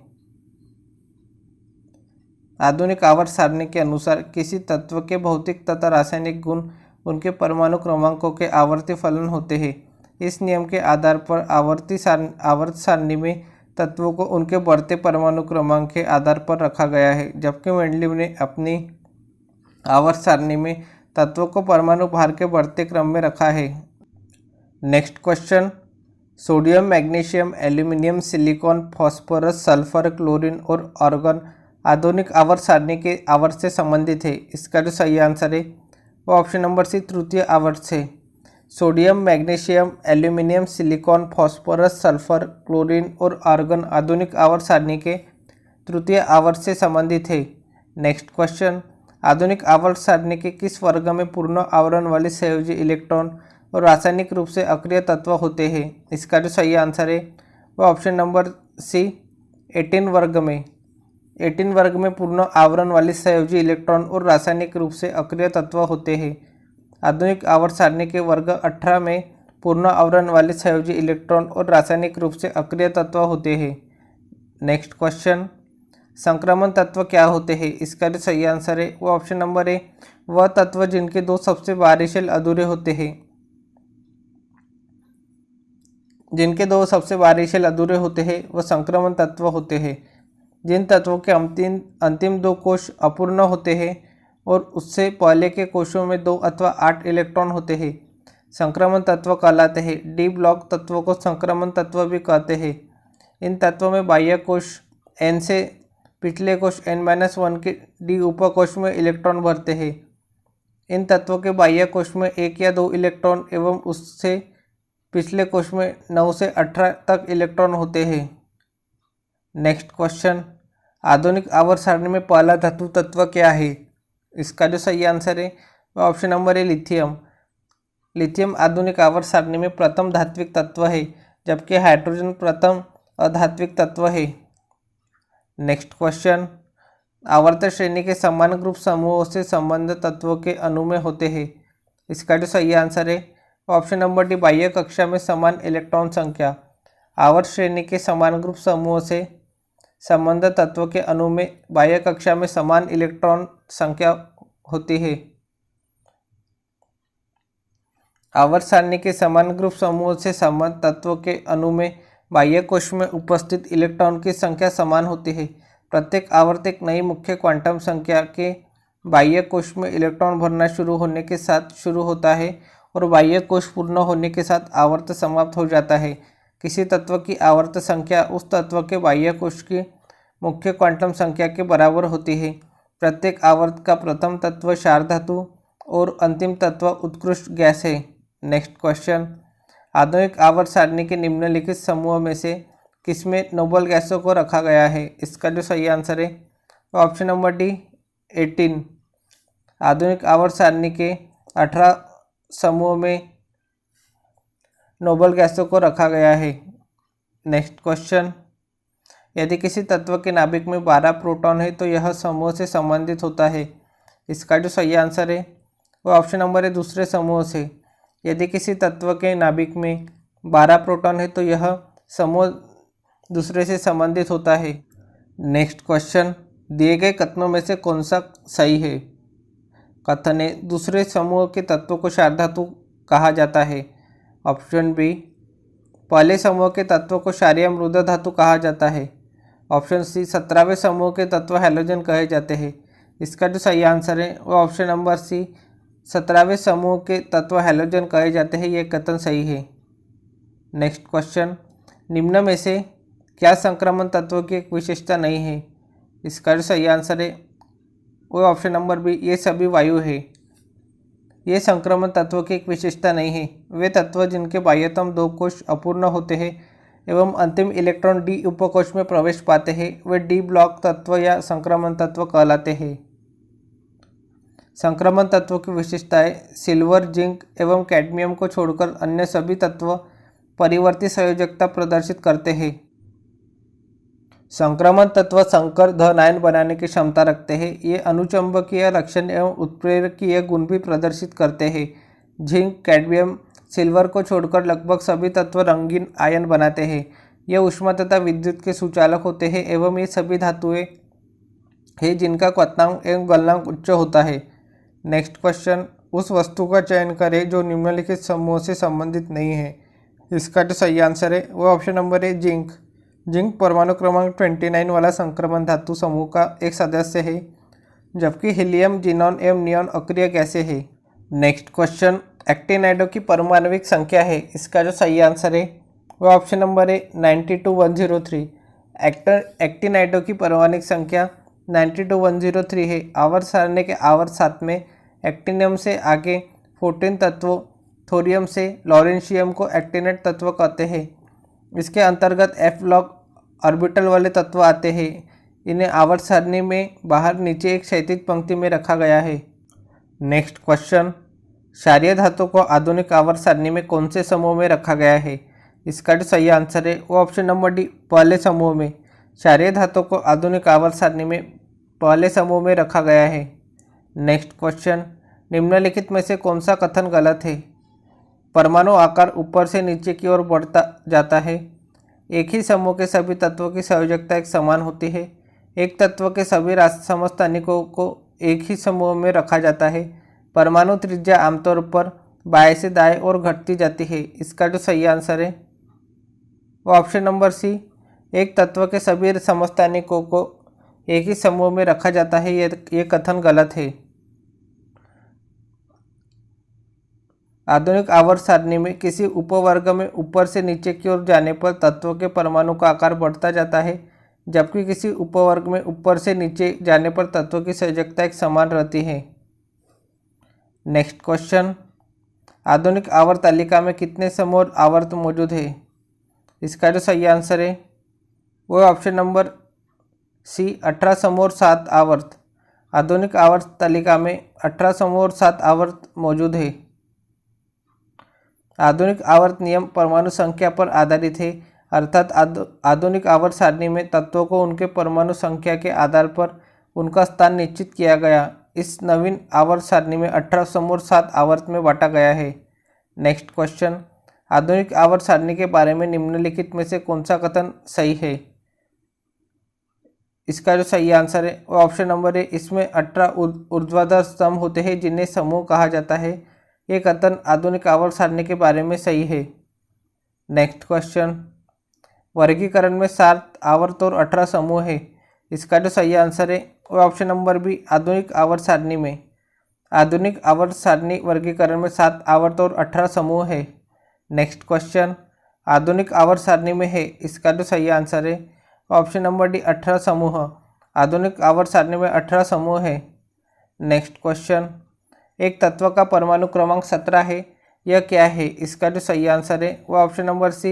आधुनिक आवर्त सारणी के अनुसार किसी तत्व के भौतिक तथा रासायनिक गुण उनके परमाणु क्रमांकों के आवर्ती फलन होते हैं। इस नियम के आधार पर आवर्त सारणी में तत्वों को उनके बढ़ते परमाणु क्रमांक के आधार पर रखा गया है, जबकि मेंडलीव ने अपनी आवर्त सारणी में तत्वों को परमाणु भार के बढ़ते क्रम में रखा है। Next question, sodium, magnesium, aluminium, silicon, phosphorus, sulphur, chlorine और आर्गन आधुनिक आवर्त सारणी के आवर्त से संबंधित है। इसका जो सही आंसर है वो ऑप्शन नंबर सी, तृतीय आवर्त से। Sodium, magnesium, aluminium, silicon, phosphorus, sulphur, chlorine और आर्गन आधुनिक आवर्त सारणी के तृतीय आवर्त से संबंधित है। नेक्स्ट क्वेश्चन, आधुनिक आवर्त सारणी के किस वर्ग में पूर्ण आवरण वाले संयोजी इलेक्ट्रॉन और रासायनिक रूप से अक्रिय तत्व होते हैं? इसका जो सही आंसर है वो ऑप्शन नंबर सी, 18 वर्ग में। 18 वर्ग में पूर्ण आवरण वाले संयोजी इलेक्ट्रॉन और रासायनिक रूप से अक्रिय तत्व होते हैं। आधुनिक आवर्त सारणी के वर्ग 18 में पूर्ण आवरण वाले संयोजी इलेक्ट्रॉन और रासायनिक रूप से अक्रिय तत्व होते हैं। नेक्स्ट क्वेश्चन, संक्रमण तत्व क्या होते हैं? इसका जो सही आंसर है वो ऑप्शन नंबर ए, वह तत्व जिनके दो सबसे बाहरी शेल अधूरे होते हैं। जिनके दो सबसे बाहरी शेल अधूरे होते हैं वह संक्रमण तत्व होते हैं। जिन तत्वों के अंतिम दो कोश अपूर्ण होते हैं और उससे पहले के कोशों में 2 अथवा 8 इलेक्ट्रॉन होते हैं, संक्रमण तत्व कहलाते हैं। डी ब्लॉक तत्वों को संक्रमण तत्व भी कहते हैं। इन तत्वों में बाह्य कोश n से पिछले कोश n-1 के डी उपकोश में इलेक्ट्रॉन भरते हैं। इन तत्वों के बाह्य कोश में 1 या 2 इलेक्ट्रॉन एवं उससे पिछले कोश में 9 से 18 तक इलेक्ट्रॉन होते हैं। नेक्स्ट क्वेश्चन, आधुनिक आवर्त सारणी में पहला धातु तत्व क्या है? इसका जो सही आंसर है वह option number A, lithium. Lithium आधुनिक आवर्त सारणी में प्रथम धात्विक तत्व है, जबकि हाइड्रोजन प्रथम अधात्विक तत्व है। नेक्स्ट क्वेश्चन, आवर्त श्रेणी के समान ग्रुप समूहों से संबंध तत्वों के अणु में होते हैं। इसका जो सही आंसर है ऑप्शन नंबर डी, बाह्य कक्षा में समान इलेक्ट्रॉन संख्या। आवर्त श्रेणी के समान ग्रुप समूहों से संबंध तत्व के अणु में बाह्य कक्षा में समान इलेक्ट्रॉन संख्या होती है। आवर्त सारणी के समान ग्रुप समूहों से संबंध तत्वों के अणु में बाह्य कोश में उपस्थित इलेक्ट्रॉन की संख्या समान होती है। प्रत्येक आवर्त एक नई मुख्य क्वांटम संख्या के बाह्य कोश में इलेक्ट्रॉन भरना शुरू होने के साथ शुरू होता है और बाह्य कोश पूर्ण होने के साथ आवर्त समाप्त हो जाता है। किसी तत्व की आवर्त संख्या उस तत्व के बाह्य कोश की मुख्य क्वांटम संख्या के बराबर होती है। प्रत्येक आवर्त का प्रथम तत्व क्षार धातु और अंतिम तत्व उत्कृष्ट गैस है। नेक्स्ट क्वेश्चन, आधुनिक आवर्त सारणी के निम्नलिखित समूह में से किसमें नोबल गैसों को रखा गया है? इसका जो सही आंसर है ऑप्शन नंबर डी, 18। आधुनिक आवर्त सारणी के 18 समूह में नोबल गैसों को रखा गया है। नेक्स्ट क्वेश्चन, यदि किसी तत्व के नाभिक में 12 प्रोटॉन है तो यह समूह से संबंधित होता है। इसका जो सही आंसर है वो ऑप्शन नंबर है, दूसरे समूह से। यदि किसी तत्व के नाभिक में 12 प्रोटॉन है तो यह समूह दूसरे से संबंधित होता है। नेक्स्ट क्वेश्चन, दिए गए कथनों में से कौन सा सही है? कथन है, दूसरे समूह के तत्वों को क्षार धातु कहा जाता है। ऑप्शन बी, पहले समूह के तत्वों को क्षारीय मृद धातु कहा जाता है। ऑप्शन सी, 17वें समूह के तत्व हैलोजन कहे जाते हैं। इसका जो सही आंसर है वो ऑप्शन नंबर सी, 17वें समूह के तत्व हैलोजन कहे जाते हैं। यह कथन सही है। नेक्स्ट क्वेश्चन, निम्न में से क्या संक्रमण तत्व की एक विशेषता नहीं है? इसका जो सही आंसर है वो ऑप्शन नंबर बी, ये सभी वायु है। ये संक्रमण तत्व की एक विशेषता नहीं है। वे तत्व जिनके बाह्यतम 2 कोश अपूर्ण होते हैं एवं अंतिम इलेक्ट्रॉन डी उपकोश में प्रवेश पाते हैं वे डी ब्लॉक तत्व या संक्रमण तत्व कहलाते हैं। संक्रमण तत्व की विशेषताएं सिल्वर, जिंक एवं कैडमियम को छोड़कर अन्य सभी तत्व परिवर्ती संयोजकता प्रदर्शित करते हैं। संक्रमण तत्व संकर धन आयन बनाने की क्षमता रखते हैं। ये अनुचंबकीय लक्षण एवं उत्प्रेरकीय गुण भी प्रदर्शित करते हैं। जिंक, कैडमियम, सिल्वर को छोड़कर लगभग सभी तत्व रंगीन आयन बनाते हैं। ये ऊष्मा तथा विद्युत के सुचालक होते हैं एवं ये सभी धातुएं हैं जिनका क्वथनांक एवं गलनांक उच्च होता है। नेक्स्ट क्वेश्चन, उस वस्तु का चयन करें जो निम्नलिखित समूह से संबंधित नहीं है। इसका जो सही आंसर है वो ऑप्शन नंबर है जिंक। जिंक परमाणु क्रमांक 29 वाला संक्रमण धातु समूह का एक सदस्य है, जबकि हीलियम, जिनॉन एवं नियॉन अक्रिय गैसें है। नेक्स्ट क्वेश्चन, एक्टिनाइडों की परमाणविक संख्या है। इसका जो सही आंसर है वो ऑप्शन नंबर है 92103। एक्टिनाइडों की परमाणविक संख्या 92103 है। आवर्त सारणी के आवर्त 7 में एक्टिनियम से आगे 14 तत्वों थोरियम से लॉरेंशियम को एक्टिनेट तत्व कहते हैं। इसके अंतर्गत एफ लॉग ऑर्बिटल वाले तत्व आते हैं। इन्हें आवर्त सारणी में बाहर नीचे एक क्षैतिज पंक्ति में रखा गया है। नेक्स्ट क्वेश्चन, क्षारीय धातु को आधुनिक आवर्त सारणी में कौन से समूह में रखा गया है। इसका जो सही आंसर है वो ऑप्शन नंबर डी, पहले समूह में। क्षारीय धातु को आधुनिक आवर्त सारणी में पहले समूह में रखा गया है। नेक्स्ट क्वेश्चन, निम्नलिखित में से कौन सा कथन गलत है। परमाणु आकार ऊपर से नीचे की ओर बढ़ता जाता है। एक ही समूह के सभी तत्वों की संयोजकता एक समान होती है। एक तत्व के सभी समस्थानिकों को एक ही समूह में रखा जाता है। परमाणु त्रिज्या आमतौर पर बाएं से दाएं ओर घटती जाती है। इसका जो सही आंसर है वो ऑप्शन नंबर सी, एक तत्व के सभी समस्थानिकों को एक ही समूह में रखा जाता है। ये कथन गलत है। आधुनिक आवर्त सारणी में किसी उपवर्ग में ऊपर से नीचे की ओर जाने पर तत्वों के परमाणु का आकार बढ़ता जाता है, जबकि किसी उपवर्ग में ऊपर से नीचे जाने पर तत्वों की संयोजकता एक समान रहती है। नेक्स्ट क्वेश्चन, आधुनिक आवर्त तालिका में कितने समूह आवर्त मौजूद है। इसका जो सही आंसर है वो ऑप्शन नंबर सी, 18 समूह और 7 आवर्त। आधुनिक आवर्त तालिका में 18 समूह और 7 आवर्त मौजूद है। आधुनिक आवर्त नियम परमाणु संख्या पर आधारित है, अर्थात आधुनिक आवर्त सारणी में तत्वों को उनके परमाणु संख्या के आधार पर उनका स्थान निश्चित किया गया। इस नवीन आवर्त सारणी में 18 समूह और 7 आवर्त में बांटा गया है। नेक्स्ट क्वेश्चन, आधुनिक आवर्त सारणी के बारे में निम्नलिखित में से कौन सा कथन सही है। इसका जो सही आंसर है वो ऑप्शन नंबर है, इसमें 18 ऊर्ध्वाधर स्तंभ होते हैं जिन्हें समूह कहा जाता है। ये कथन आधुनिक आवर्त सारणी के बारे में सही है। नेक्स्ट क्वेश्चन, वर्गीकरण में 7 आवर्त और 18 समूह है। इसका जो सही आंसर है वो ऑप्शन नंबर बी, आधुनिक आवर्त सारणी में। आधुनिक आवर्त सारणी वर्गीकरण में 7 आवर्त और 18 समूह है। नेक्स्ट क्वेश्चन, आधुनिक आवर्त सारणी में है। इसका जो सही आंसर है ऑप्शन नंबर डी, 18 समूह। आधुनिक आवर्त सारणी में 18 समूह है। नेक्स्ट क्वेश्चन, एक तत्व का परमाणु क्रमांक 17 है, यह क्या है। इसका जो सही आंसर है वो ऑप्शन नंबर सी,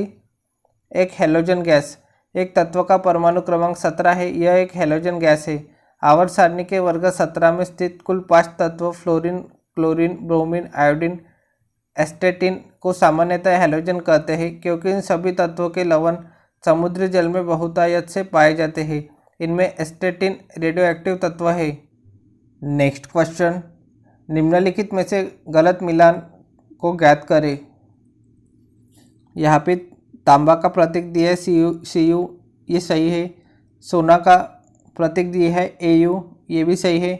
एक हैलोजन गैस। एक तत्व का परमाणु क्रमांक 17 है, यह एक हैलोजन गैस है। आवर्त सारणी के वर्ग 17 में स्थित कुल 5 तत्व फ्लोरीन, क्लोरीन, ब्रोमीन, आयोडीन, एस्टेटिन को सामान्यतः हैलोजन कहते हैं, क्योंकि इन सभी तत्वों के लवण समुद्री जल में बहुतायत से पाए जाते हैं। इनमें एस्टेटिन रेडियो एक्टिव तत्व है। नेक्स्ट क्वेश्चन, निम्नलिखित में से गलत मिलान को ज्ञात करें। यहाँ पे तांबा का प्रतीक दिया है Cu, ये सही है। सोना का प्रतीक दिया है Au, ये भी सही है।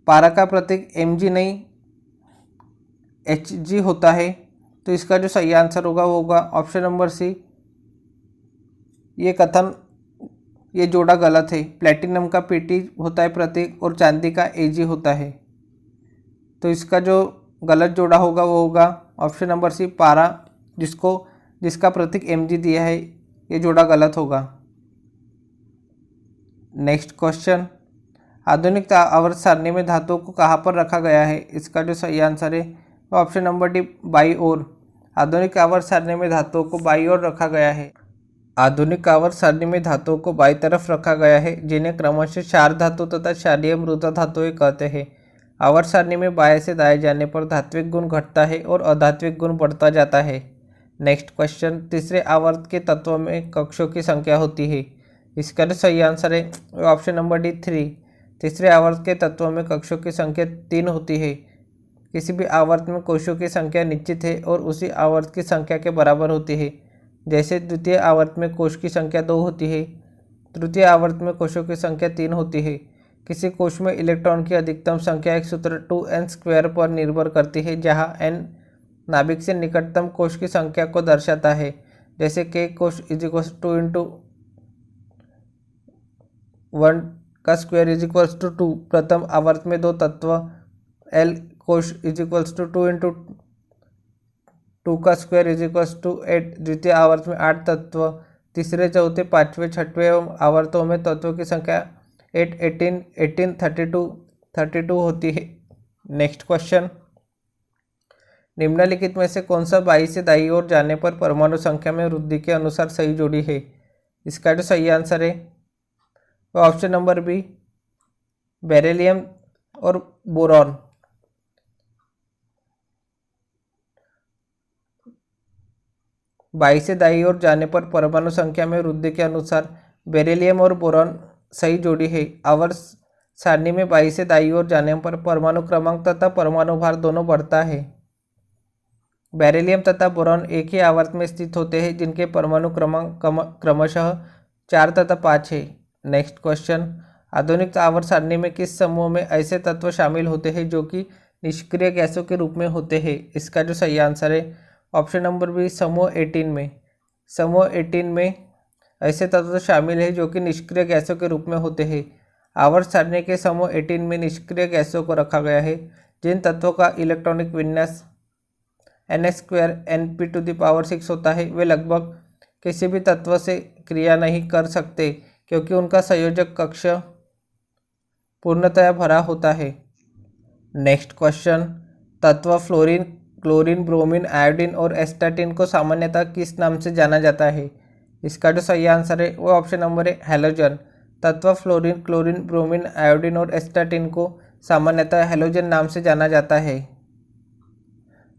पारा का प्रतीक Mg नहीं Hg होता है, तो इसका जो सही आंसर होगा वो होगा ऑप्शन नंबर सी। ये जोड़ा गलत है। प्लेटिनम का Pt होता है प्रतीक और चांदी का Ag होता है, तो इसका जो गलत जोड़ा होगा वो होगा ऑप्शन नंबर सी, पारा, जिसका प्रतीक Mg दिया है। ये जोड़ा गलत होगा। नेक्स्ट क्वेश्चन, आधुनिक आवर्त सारणी में धातुओं को कहाँ पर रखा गया है। इसका जो सही आंसर है वो ऑप्शन नंबर डी, बाई ओर। आधुनिक आवर्त सारणी में धातुओं को बाई ओर रखा गया है। आधुनिक आवर्त सारणी में धातुओं को बाई तरफ रखा गया है, जिन्हें क्रमशः क्षार धातु तथा क्षारीय मृदा धातुएं कहते हैं। आवर्त सारणी में बाएं से दाएं जाने पर धात्विक गुण घटता है और अधात्विक गुण बढ़ता जाता है। नेक्स्ट क्वेश्चन, तीसरे आवर्त के तत्व में कक्षों की संख्या होती है। इसका जो सही आंसर है वो ऑप्शन नंबर डी 3। तीसरे आवर्त के तत्वों में कक्षों की संख्या 3 होती है। किसी भी आवर्त में कोशों की संख्या निश्चित है और उसी आवर्त की संख्या के बराबर होती है। जैसे द्वितीय आवर्त में कोश की संख्या 2 होती है, तृतीय आवर्त में कोशों की संख्या 3 होती है। किसी कोश में इलेक्ट्रॉन की अधिकतम संख्या एक सूत्र 2n² पर निर्भर करती है, जहां n नाभिक से निकटतम कोश की संख्या को दर्शाता है। जैसे k कोश इज इक्वल टू 2 इंटू 1 का स्क्वायर इज इक्वल टू 2। प्रथम आवर्त में दो तत्व l कोश इज इक्वल टू 2 इंटू 2 का स्क्वायर इज इक्वल टू 8। द्वितीय आवर्त में 8 तत्व, तीसरे चौथे पाँचवें छठवें एवं आवर्तों में तत्वों की संख्या 8, 18, 18, 32 होती है। नेक्स्ट क्वेश्चन, निम्नलिखित में से कौन सा बाई से दाई ओर जाने पर परमाणु संख्या में वृद्धि के अनुसार सही जोड़ी है? इसका जो सही आंसर है वो ऑप्शन नंबर बी, बेरिलियम और बोरॉन। बाई से दाई ओर जाने पर परमाणु संख्या में वृद्धि के अनुसार बेरिलियम और बोरॉन सही जोड़ी है। आवर्त सारणी में बाई से दाई ओर जाने पर परमाणु क्रमांक तथा परमाणु भार दोनों बढ़ता है। बेरिलियम तथा बोरॉन एक ही आवर्त में स्थित होते हैं, जिनके परमाणु क्रमांक क्रमशः 4 तथा 5 है। नेक्स्ट क्वेश्चन, आधुनिक आवर्त सारणी में किस समूह में ऐसे तत्व शामिल होते हैं जो कि निष्क्रिय गैसों के रूप में होते हैं? इसका जो सही आंसर है ऑप्शन नंबर बी, समूह 18 में। समूह 18 में ऐसे तत्व शामिल हैं जो कि निष्क्रिय गैसों के रूप में होते हैं। आवर्त सारणी के समूह 18 में निष्क्रिय गैसों को रखा गया है। जिन तत्वों का इलेक्ट्रॉनिक विन्यास n² Np⁶ होता है, वे लगभग किसी भी तत्व से क्रिया नहीं कर सकते क्योंकि उनका संयोजक कक्ष पूर्णतया भरा होता है। नेक्स्ट क्वेश्चन, तत्व फ्लोरीन, क्लोरीन, ब्रोमीन, आयोडीन और एस्टाटीन को सामान्यतः किस नाम से जाना जाता है? इसका जो सही आंसर है वो ऑप्शन नंबर है, हैलोजन। तत्व फ्लोरीन, क्लोरीन, ब्रोमीन, आयोडीन और एस्टाटीन को सामान्यतः हैलोजन नाम से जाना जाता है।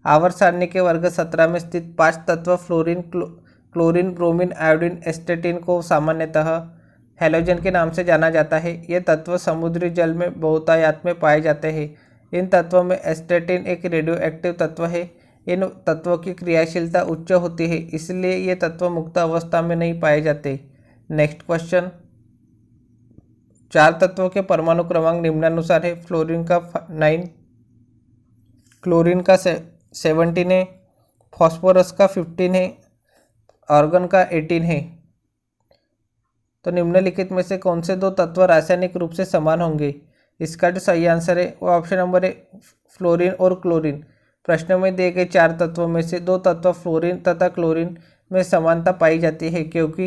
आवर्त सारणी के वर्ग 17 में स्थित 5 तत्व fluorine, chlorine, bromine, iodine, astatine को सामान्यतः हैलोजन के नाम से जाना जाता है। ये तत्व समुद्री जल में बहुतायत में पाए जाते हैं। इन तत्वों में एस्टाटीन एक रेडियो एक्टिव तत्व है। इन तत्वों की क्रियाशीलता उच्च होती है, इसलिए ये तत्व मुक्त अवस्था में नहीं पाए जाते। नेक्स्ट क्वेश्चन, 4 तत्वों के परमाणु क्रमांक निम्नानुसार है। फ्लोरीन का 9, क्लोरीन का 17 है, फॉस्फोरस का 15 है, आर्गन का 18 है। तो निम्नलिखित में से कौन से दो तत्व रासायनिक रूप से समान होंगे? इसका जो सही आंसर है वो ऑप्शन नंबर है, फ्लोरीन और क्लोरीन। प्रश्न में दिए गए 4 तत्वों में से 2 तत्व फ्लोरीन तथा क्लोरीन में समानता पाई जाती है क्योंकि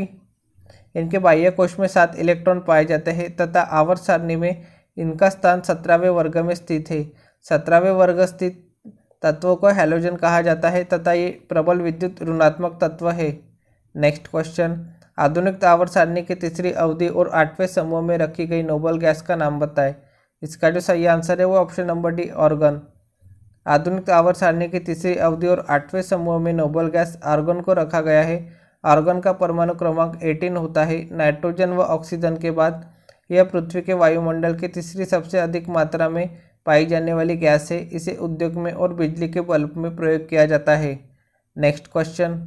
इनके बाह्य कोश में 7 इलेक्ट्रॉन पाए जाते हैं तथा आवर्त सारणी में इनका स्थान 17वें वर्ग में स्थित है। 17वें वर्ग स्थित तत्वों को हैलोजन कहा जाता है तथा ये प्रबल विद्युत ऋणात्मक तत्व है। नेक्स्ट क्वेश्चन, आधुनिक आवर्त सारणी की तीसरी अवधि और 8वें समूह में रखी गई नोबल गैस का नाम बताएं। इसका जो सही आंसर है वो ऑप्शन नंबर डी, आर्गन। आधुनिक आवर्त सारणी की तीसरी अवधि और 8वें समूह में नोबल गैस आर्गन को रखा गया है। आर्गन का परमाणु क्रमांक 18 होता है। नाइट्रोजन व ऑक्सीजन के बाद यह पृथ्वी के वायुमंडल की तीसरी सबसे अधिक मात्रा में पाई जाने वाली गैस है। इसे उद्योग में और बिजली के बल्ब में प्रयोग किया जाता है। नेक्स्ट क्वेश्चन,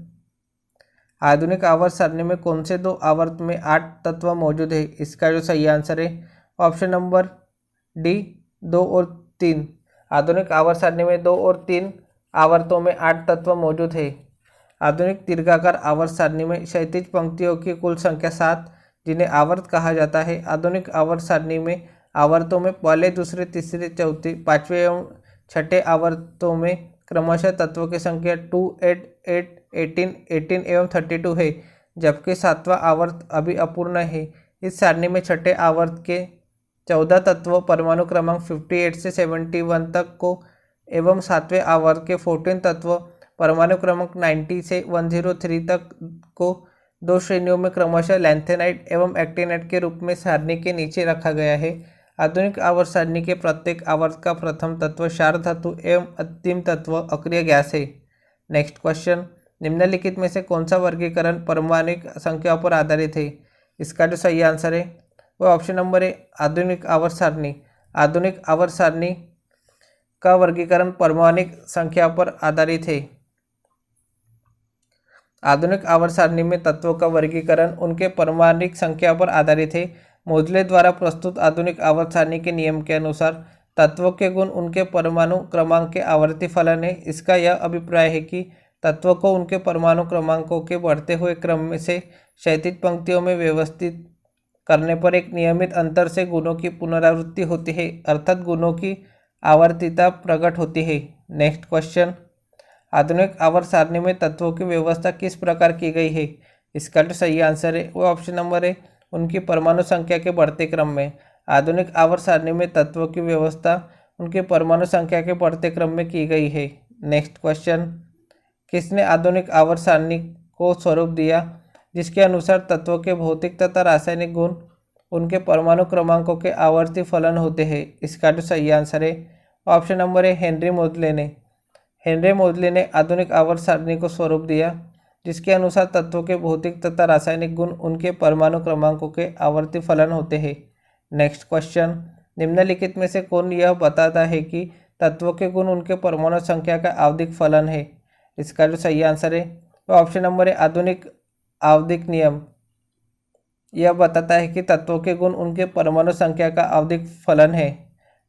आधुनिक आवर्त सारणी में कौन से 2 आवर्त में 8 तत्व मौजूद है? इसका जो सही आंसर है ऑप्शन नंबर डी, 2 और 3। आधुनिक आवर्त सारणी में 2 और 3 आवर्तों में 8 तत्व मौजूद है। आधुनिक दीर्घाकार आवर्त सारणी में क्षैतिज पंक्तियों की कुल संख्या 7, जिन्हें आवर्त कहा जाता है। आधुनिक आवर्त सारणी में आवर्तों में पहले, दूसरे, तीसरे, चौथे, 5वें एवं 6ठे आवर्तों में क्रमशः तत्वों की संख्या 2, 8, 8, 18, 18 एवं 32 है, जबकि 7वां आवर्त अभी अपूर्ण है। इस सारणी में 6ठे आवर्त के 14 तत्व परमाणु क्रमांक 58 से 71 तक को एवं 7वें आवर्त के 14 तत्व परमाणु क्रमांक 90 से 103 तक को 2 श्रेणियों में क्रमशः लैंथेनाइट एवं एक्टिनाइट के रूप में सारणी के नीचे रखा गया है। आधुनिक आवर्त सारणी के प्रत्येक आवर्त का प्रथम तत्व क्षार धातु एवं अंतिम तत्व अक्रिय गैस है। नेक्स्ट क्वेश्चन, निम्नलिखित में से कौन सा वर्गीकरण परमाणुक संख्याओं पर आधारित है? इसका जो सही आंसर है वो ऑप्शन नंबर है आधुनिक आवर्त सारणी। आधुनिक आवर्त सारणी का वर्गीकरण परमाणुक संख्या पर आधारित है। आधुनिक आवर्त सारणी में तत्वों का वर्गीकरण उनके परमाणुक संख्या पर आधारित है। मोजले द्वारा प्रस्तुत आधुनिक आवर्त सारणी के नियम के अनुसार तत्वों के गुण उनके परमाणु क्रमांक के आवर्ती फलन है। इसका यह अभिप्राय है कि तत्वों को उनके परमाणु क्रमांकों के बढ़ते हुए क्रम में से क्षैतिज पंक्तियों में व्यवस्थित करने पर एक नियमित अंतर से गुणों की पुनरावृत्ति होती है, अर्थात गुणों की आवर्तिता प्रकट होती है। नेक्स्ट क्वेश्चन, आधुनिक आवर्त सारणी में तत्वों की व्यवस्था किस प्रकार की गई है? इसका जो सही आंसर है वो ऑप्शन नंबर है उनकी परमाणु संख्या के बढ़ते क्रम में। आधुनिक आवर्त सारणी में तत्वों की व्यवस्था उनके परमाणु संख्या के बढ़ते क्रम में की गई है। नेक्स्ट क्वेश्चन, किसने आधुनिक आवर्त सारणी को स्वरूप दिया जिसके अनुसार तत्वों के भौतिक तथा रासायनिक गुण उनके परमाणु क्रमांकों के आवर्ती फलन होते हैं? इसका जो सही आंसर है ऑप्शन नंबर है हेनरी मोजले ने। हेनरी मोजले ने आधुनिक आवर्त सारणी को स्वरूप दिया जिसके अनुसार तत्वों के भौतिक तथा रासायनिक गुण उनके परमाणु क्रमांकों के आवर्ती फलन होते हैं। नेक्स्ट क्वेश्चन, निम्नलिखित में से कौन यह बताता है कि तत्वों के गुण उनके परमाणु संख्या का आवधिक फलन है? इसका जो सही आंसर है वो ऑप्शन नंबर है आधुनिक आवधिक नियम। यह बताता है कि तत्वों के गुण उनके परमाणु संख्या का आवधिक फलन है।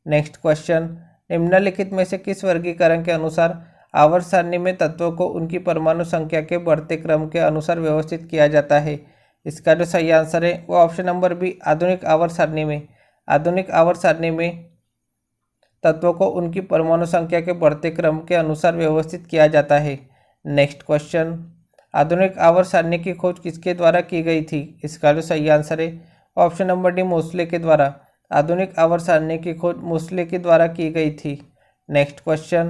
नेक्स्ट क्वेश्चन, निम्नलिखित में से किस वर्गीकरण के अनुसार आवर्त सारणी में तत्वों को उनकी परमाणु संख्या के बढ़ते क्रम के अनुसार व्यवस्थित किया जाता है? इसका जो सही आंसर है वो ऑप्शन नंबर बी आधुनिक आवर्त सारणी में। आधुनिक आवर्त सारणी में तत्वों को उनकी परमाणु संख्या के बढ़ते क्रम के अनुसार व्यवस्थित किया जाता है। नेक्स्ट क्वेश्चन, आधुनिक आवर्त सारणी की खोज किसके द्वारा की गई थी? इसका जो सही आंसर है ऑप्शन नंबर डी मोसले के द्वारा। आधुनिक आवर्त सारणी की खोज मोसले के द्वारा की गई थी। नेक्स्ट क्वेश्चन,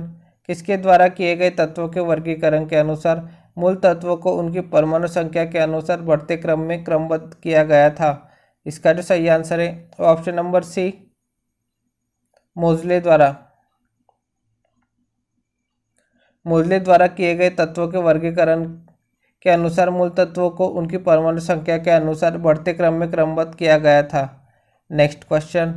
किसके द्वारा किए गए तत्वों के वर्गीकरण के अनुसार मूल तत्वों को उनकी परमाणु संख्या के अनुसार बढ़ते क्रम में क्रमबद्ध किया गया था? इसका जो सही आंसर है वो ऑप्शन नंबर सी मोजले द्वारा। मोजले द्वारा किए गए तत्वों के वर्गीकरण के अनुसार मूल तत्वों को उनकी परमाणु संख्या के अनुसार बढ़ते क्रम में क्रमबद्ध किया गया था। नेक्स्ट क्वेश्चन,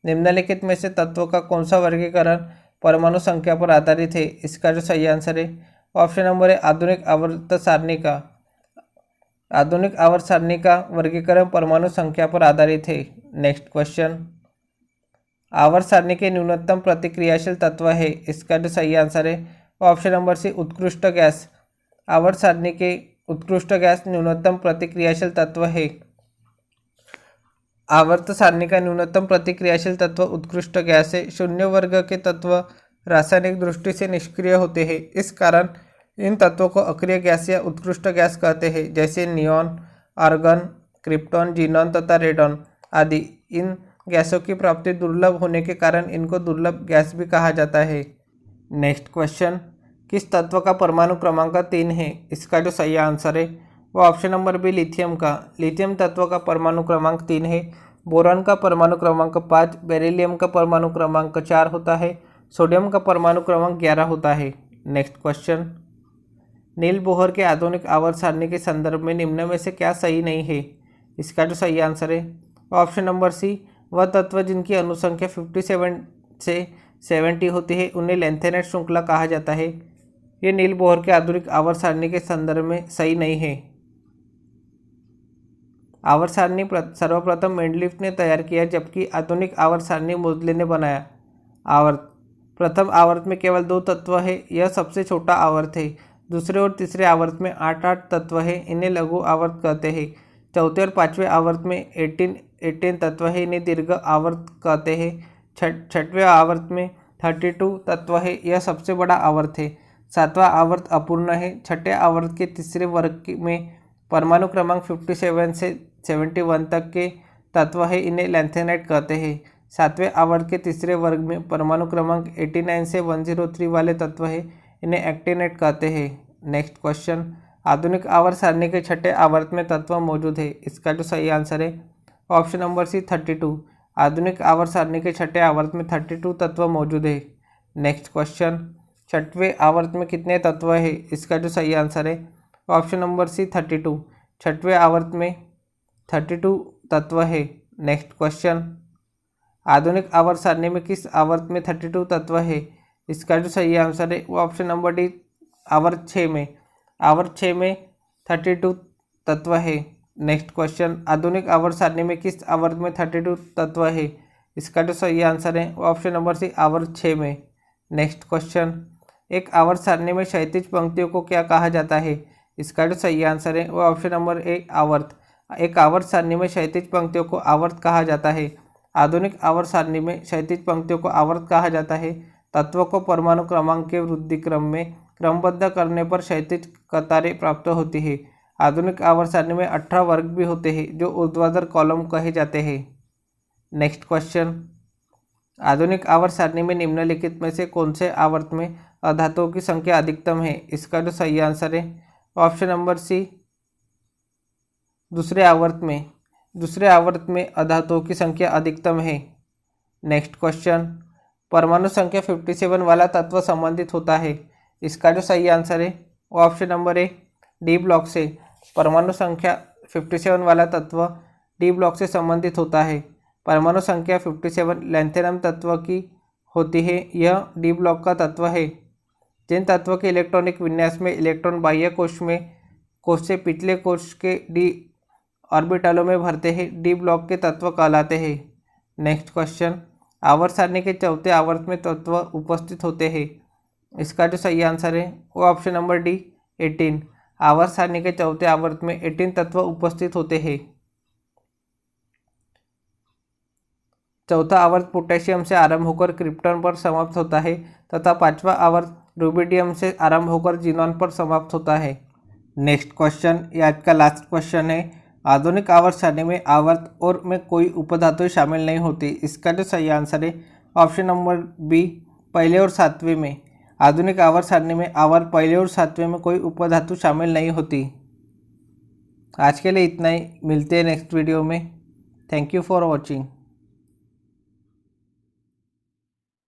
निम्नलिखित में से तत्वों का कौन सा वर्गीकरण परमाणु संख्या पर आधारित है? इसका जो सही आंसर है ऑप्शन नंबर है आधुनिक आवर्त सारणी का। आधुनिक आवर्त सारणी का वर्गीकरण परमाणु संख्या पर आधारित है। नेक्स्ट क्वेश्चन, आवर्त सारणी के न्यूनतम प्रतिक्रियाशील तत्व है? इसका जो सही आंसर है ऑप्शन नंबर सी उत्कृष्ट गैस। आवर्त सारणी के उत्कृष्ट गैस न्यूनतम प्रतिक्रियाशील तत्व है। आवर्त सारणी का न्यूनतम प्रतिक्रियाशील तत्व उत्कृष्ट गैस है। शून्य वर्ग के तत्व रासायनिक दृष्टि से निष्क्रिय होते हैं, इस कारण इन तत्वों को अक्रिय गैस या उत्कृष्ट गैस कहते हैं, जैसे नियॉन, आर्गन, क्रिप्टॉन, जीनॉन तथा रेडॉन आदि। इन गैसों की प्राप्ति दुर्लभ होने के कारण इनको दुर्लभ गैस भी कहा जाता है। नेक्स्ट क्वेश्चन, किस तत्व का परमाणु क्रमांक 3 है? इसका जो सही आंसर है वो ऑप्शन नंबर बी लिथियम का। लिथियम तत्व का परमाणु क्रमांक 3 है। बोरॉन का परमाणु क्रमांक 5, बेरिलियम का परमाणु क्रमांक 4 होता है, सोडियम का परमाणु क्रमांक 11 होता है। नेक्स्ट क्वेश्चन, नील बोहर के आधुनिक आवर्त सारणी के संदर्भ में निम्न में से क्या सही नहीं है? इसका जो सही आंसर है ऑप्शन नंबर सी वह तत्व जिनकी अनुसंख्या 57 से 70 होती है उन्हें लेंथेनेट श्रृंखला कहा जाता है। ये नील बोहर के आधुनिक आवर्त सारणी के संदर्भ में सही नहीं है। आवर्त सारणी सर्वप्रथम मेंडलीफ ने तैयार किया, जबकि आधुनिक आवर्त सारणी मोजले ने बनाया। प्रथम आवर्त में केवल 2 तत्व है, यह सबसे छोटा आवर्त है। दूसरे और तीसरे आवर्त में 8 तत्व है, इन्हें लघु आवर्त कहते हैं। चौथे और पांचवें आवर्त में 18 तत्व है, इन्हें दीर्घ आवर्त कहते हैं। छठवें आवर्त में 32 तत्व है, यह सबसे बड़ा आवर्त है। सातवां आवर्त अपूर्ण है। छठे आवर्त के तीसरे वर्ग में परमाणु क्रमांक 57 से 71 तक के तत्व है, इन्हें लैंथेनाइट कहते हैं। सातवें आवर्त के तीसरे वर्ग में परमाणु क्रमांक 89 से 103 वाले तत्व है, इन्हें एक्टिनेट कहते हैं। नेक्स्ट क्वेश्चन, आधुनिक आवर्त सारणी के छठे आवर्त में तत्व मौजूद है? इसका जो सही आंसर है ऑप्शन नंबर सी 32। आधुनिक आवर्त सारणी के छठे आवर्त में 32 तत्व मौजूद है। नेक्स्ट क्वेश्चन, छठवें आवर्त में कितने तत्व है? इसका जो सही आंसर है ऑप्शन नंबर सी 32। छठवें आवर्त में 32 तत्व है। नेक्स्ट क्वेश्चन, आधुनिक आवर्त सारणी में किस आवर्त में 32 तत्व है? इसका जो सही आंसर है वो ऑप्शन नंबर डी आवर्त 6 में। आवर्त 6 में 32 तत्व है। नेक्स्ट क्वेश्चन, आधुनिक आवर्त सारणी में किस आवर्त में 32 तत्व है? इसका जो सही आंसर है वो ऑप्शन नंबर सी आवर्त 6 में। नेक्स्ट क्वेश्चन, एक आवर्त सारणी में क्षैतिज पंक्तियों को क्या कहा जाता है? इसका जो सही आंसर है वो ऑप्शन नंबर ए आवर्त। एक आवर्त सारणी में क्षैतिज पंक्तियों को आवर्त कहा जाता है। आधुनिक आवर्त सारणी में क्षैतिज पंक्तियों को आवर्त कहा जाता है। तत्वों को परमाणु क्रमांक के वृद्धि क्रम में क्रमबद्ध करने पर क्षैतिज कतारें प्राप्त होती है। आधुनिक आवर्त सारणी में 18 वर्ग भी होते हैं जो ऊर्ध्वाधर कॉलम कहे जाते हैं। नेक्स्ट क्वेश्चन, आधुनिक आवर्त सारणी में निम्नलिखित में से कौन से आवर्त में अधातुओं की संख्या अधिकतम है? इसका जो सही आंसर है ऑप्शन नंबर सी दूसरे आवर्त में। दूसरे आवर्त में अधातुओं की संख्या अधिकतम है। नेक्स्ट क्वेश्चन, परमाणु संख्या 57 वाला तत्व संबंधित होता है। इसका जो सही आंसर है वो option number A D block से। परमाणु संख्या 57 वाला तत्व डी ब्लॉक से संबंधित होता है। परमाणु संख्या 57 लैंथेनम तत्व की होती है। यह डी ब्लॉक का तत्व है। जिन तत्व के इलेक्ट्रॉनिक विन्यास में इलेक्ट्रॉन बाह्य कोश से पिछले कोश के डी ऑर्बिटलों में भरते हैं डी ब्लॉक के तत्व कहलाते हैं। नेक्स्ट क्वेश्चन, आवर्त सारणी के चौथे आवर्त में तत्व उपस्थित होते हैं। इसका जो सही आंसर है वो ऑप्शन नंबर डी 18। आवर्त सारणी के चौथे आवर्त में 18 तत्व उपस्थित होते हैं। चौथा आवर्त पोटेशियम से आरंभ होकर क्रिप्टॉन पर समाप्त होता है तथा पांचवा आवर्त रुबिडियम से आरंभ होकर जिनॉन पर समाप्त होता है। नेक्स्ट क्वेश्चन, ये आज का लास्ट क्वेश्चन है। आधुनिक आवर्त सारणी में आवर्त और में कोई उपधातु शामिल नहीं होती। इसका जो सही आंसर है ऑप्शन नंबर बी पहले और सातवें में। आधुनिक आवर्त सारणी में आवर्त पहले और सातवें में कोई उपधातु शामिल नहीं होती। आज के लिए इतना ही, मिलते हैं नेक्स्ट वीडियो में। Thank you for watching.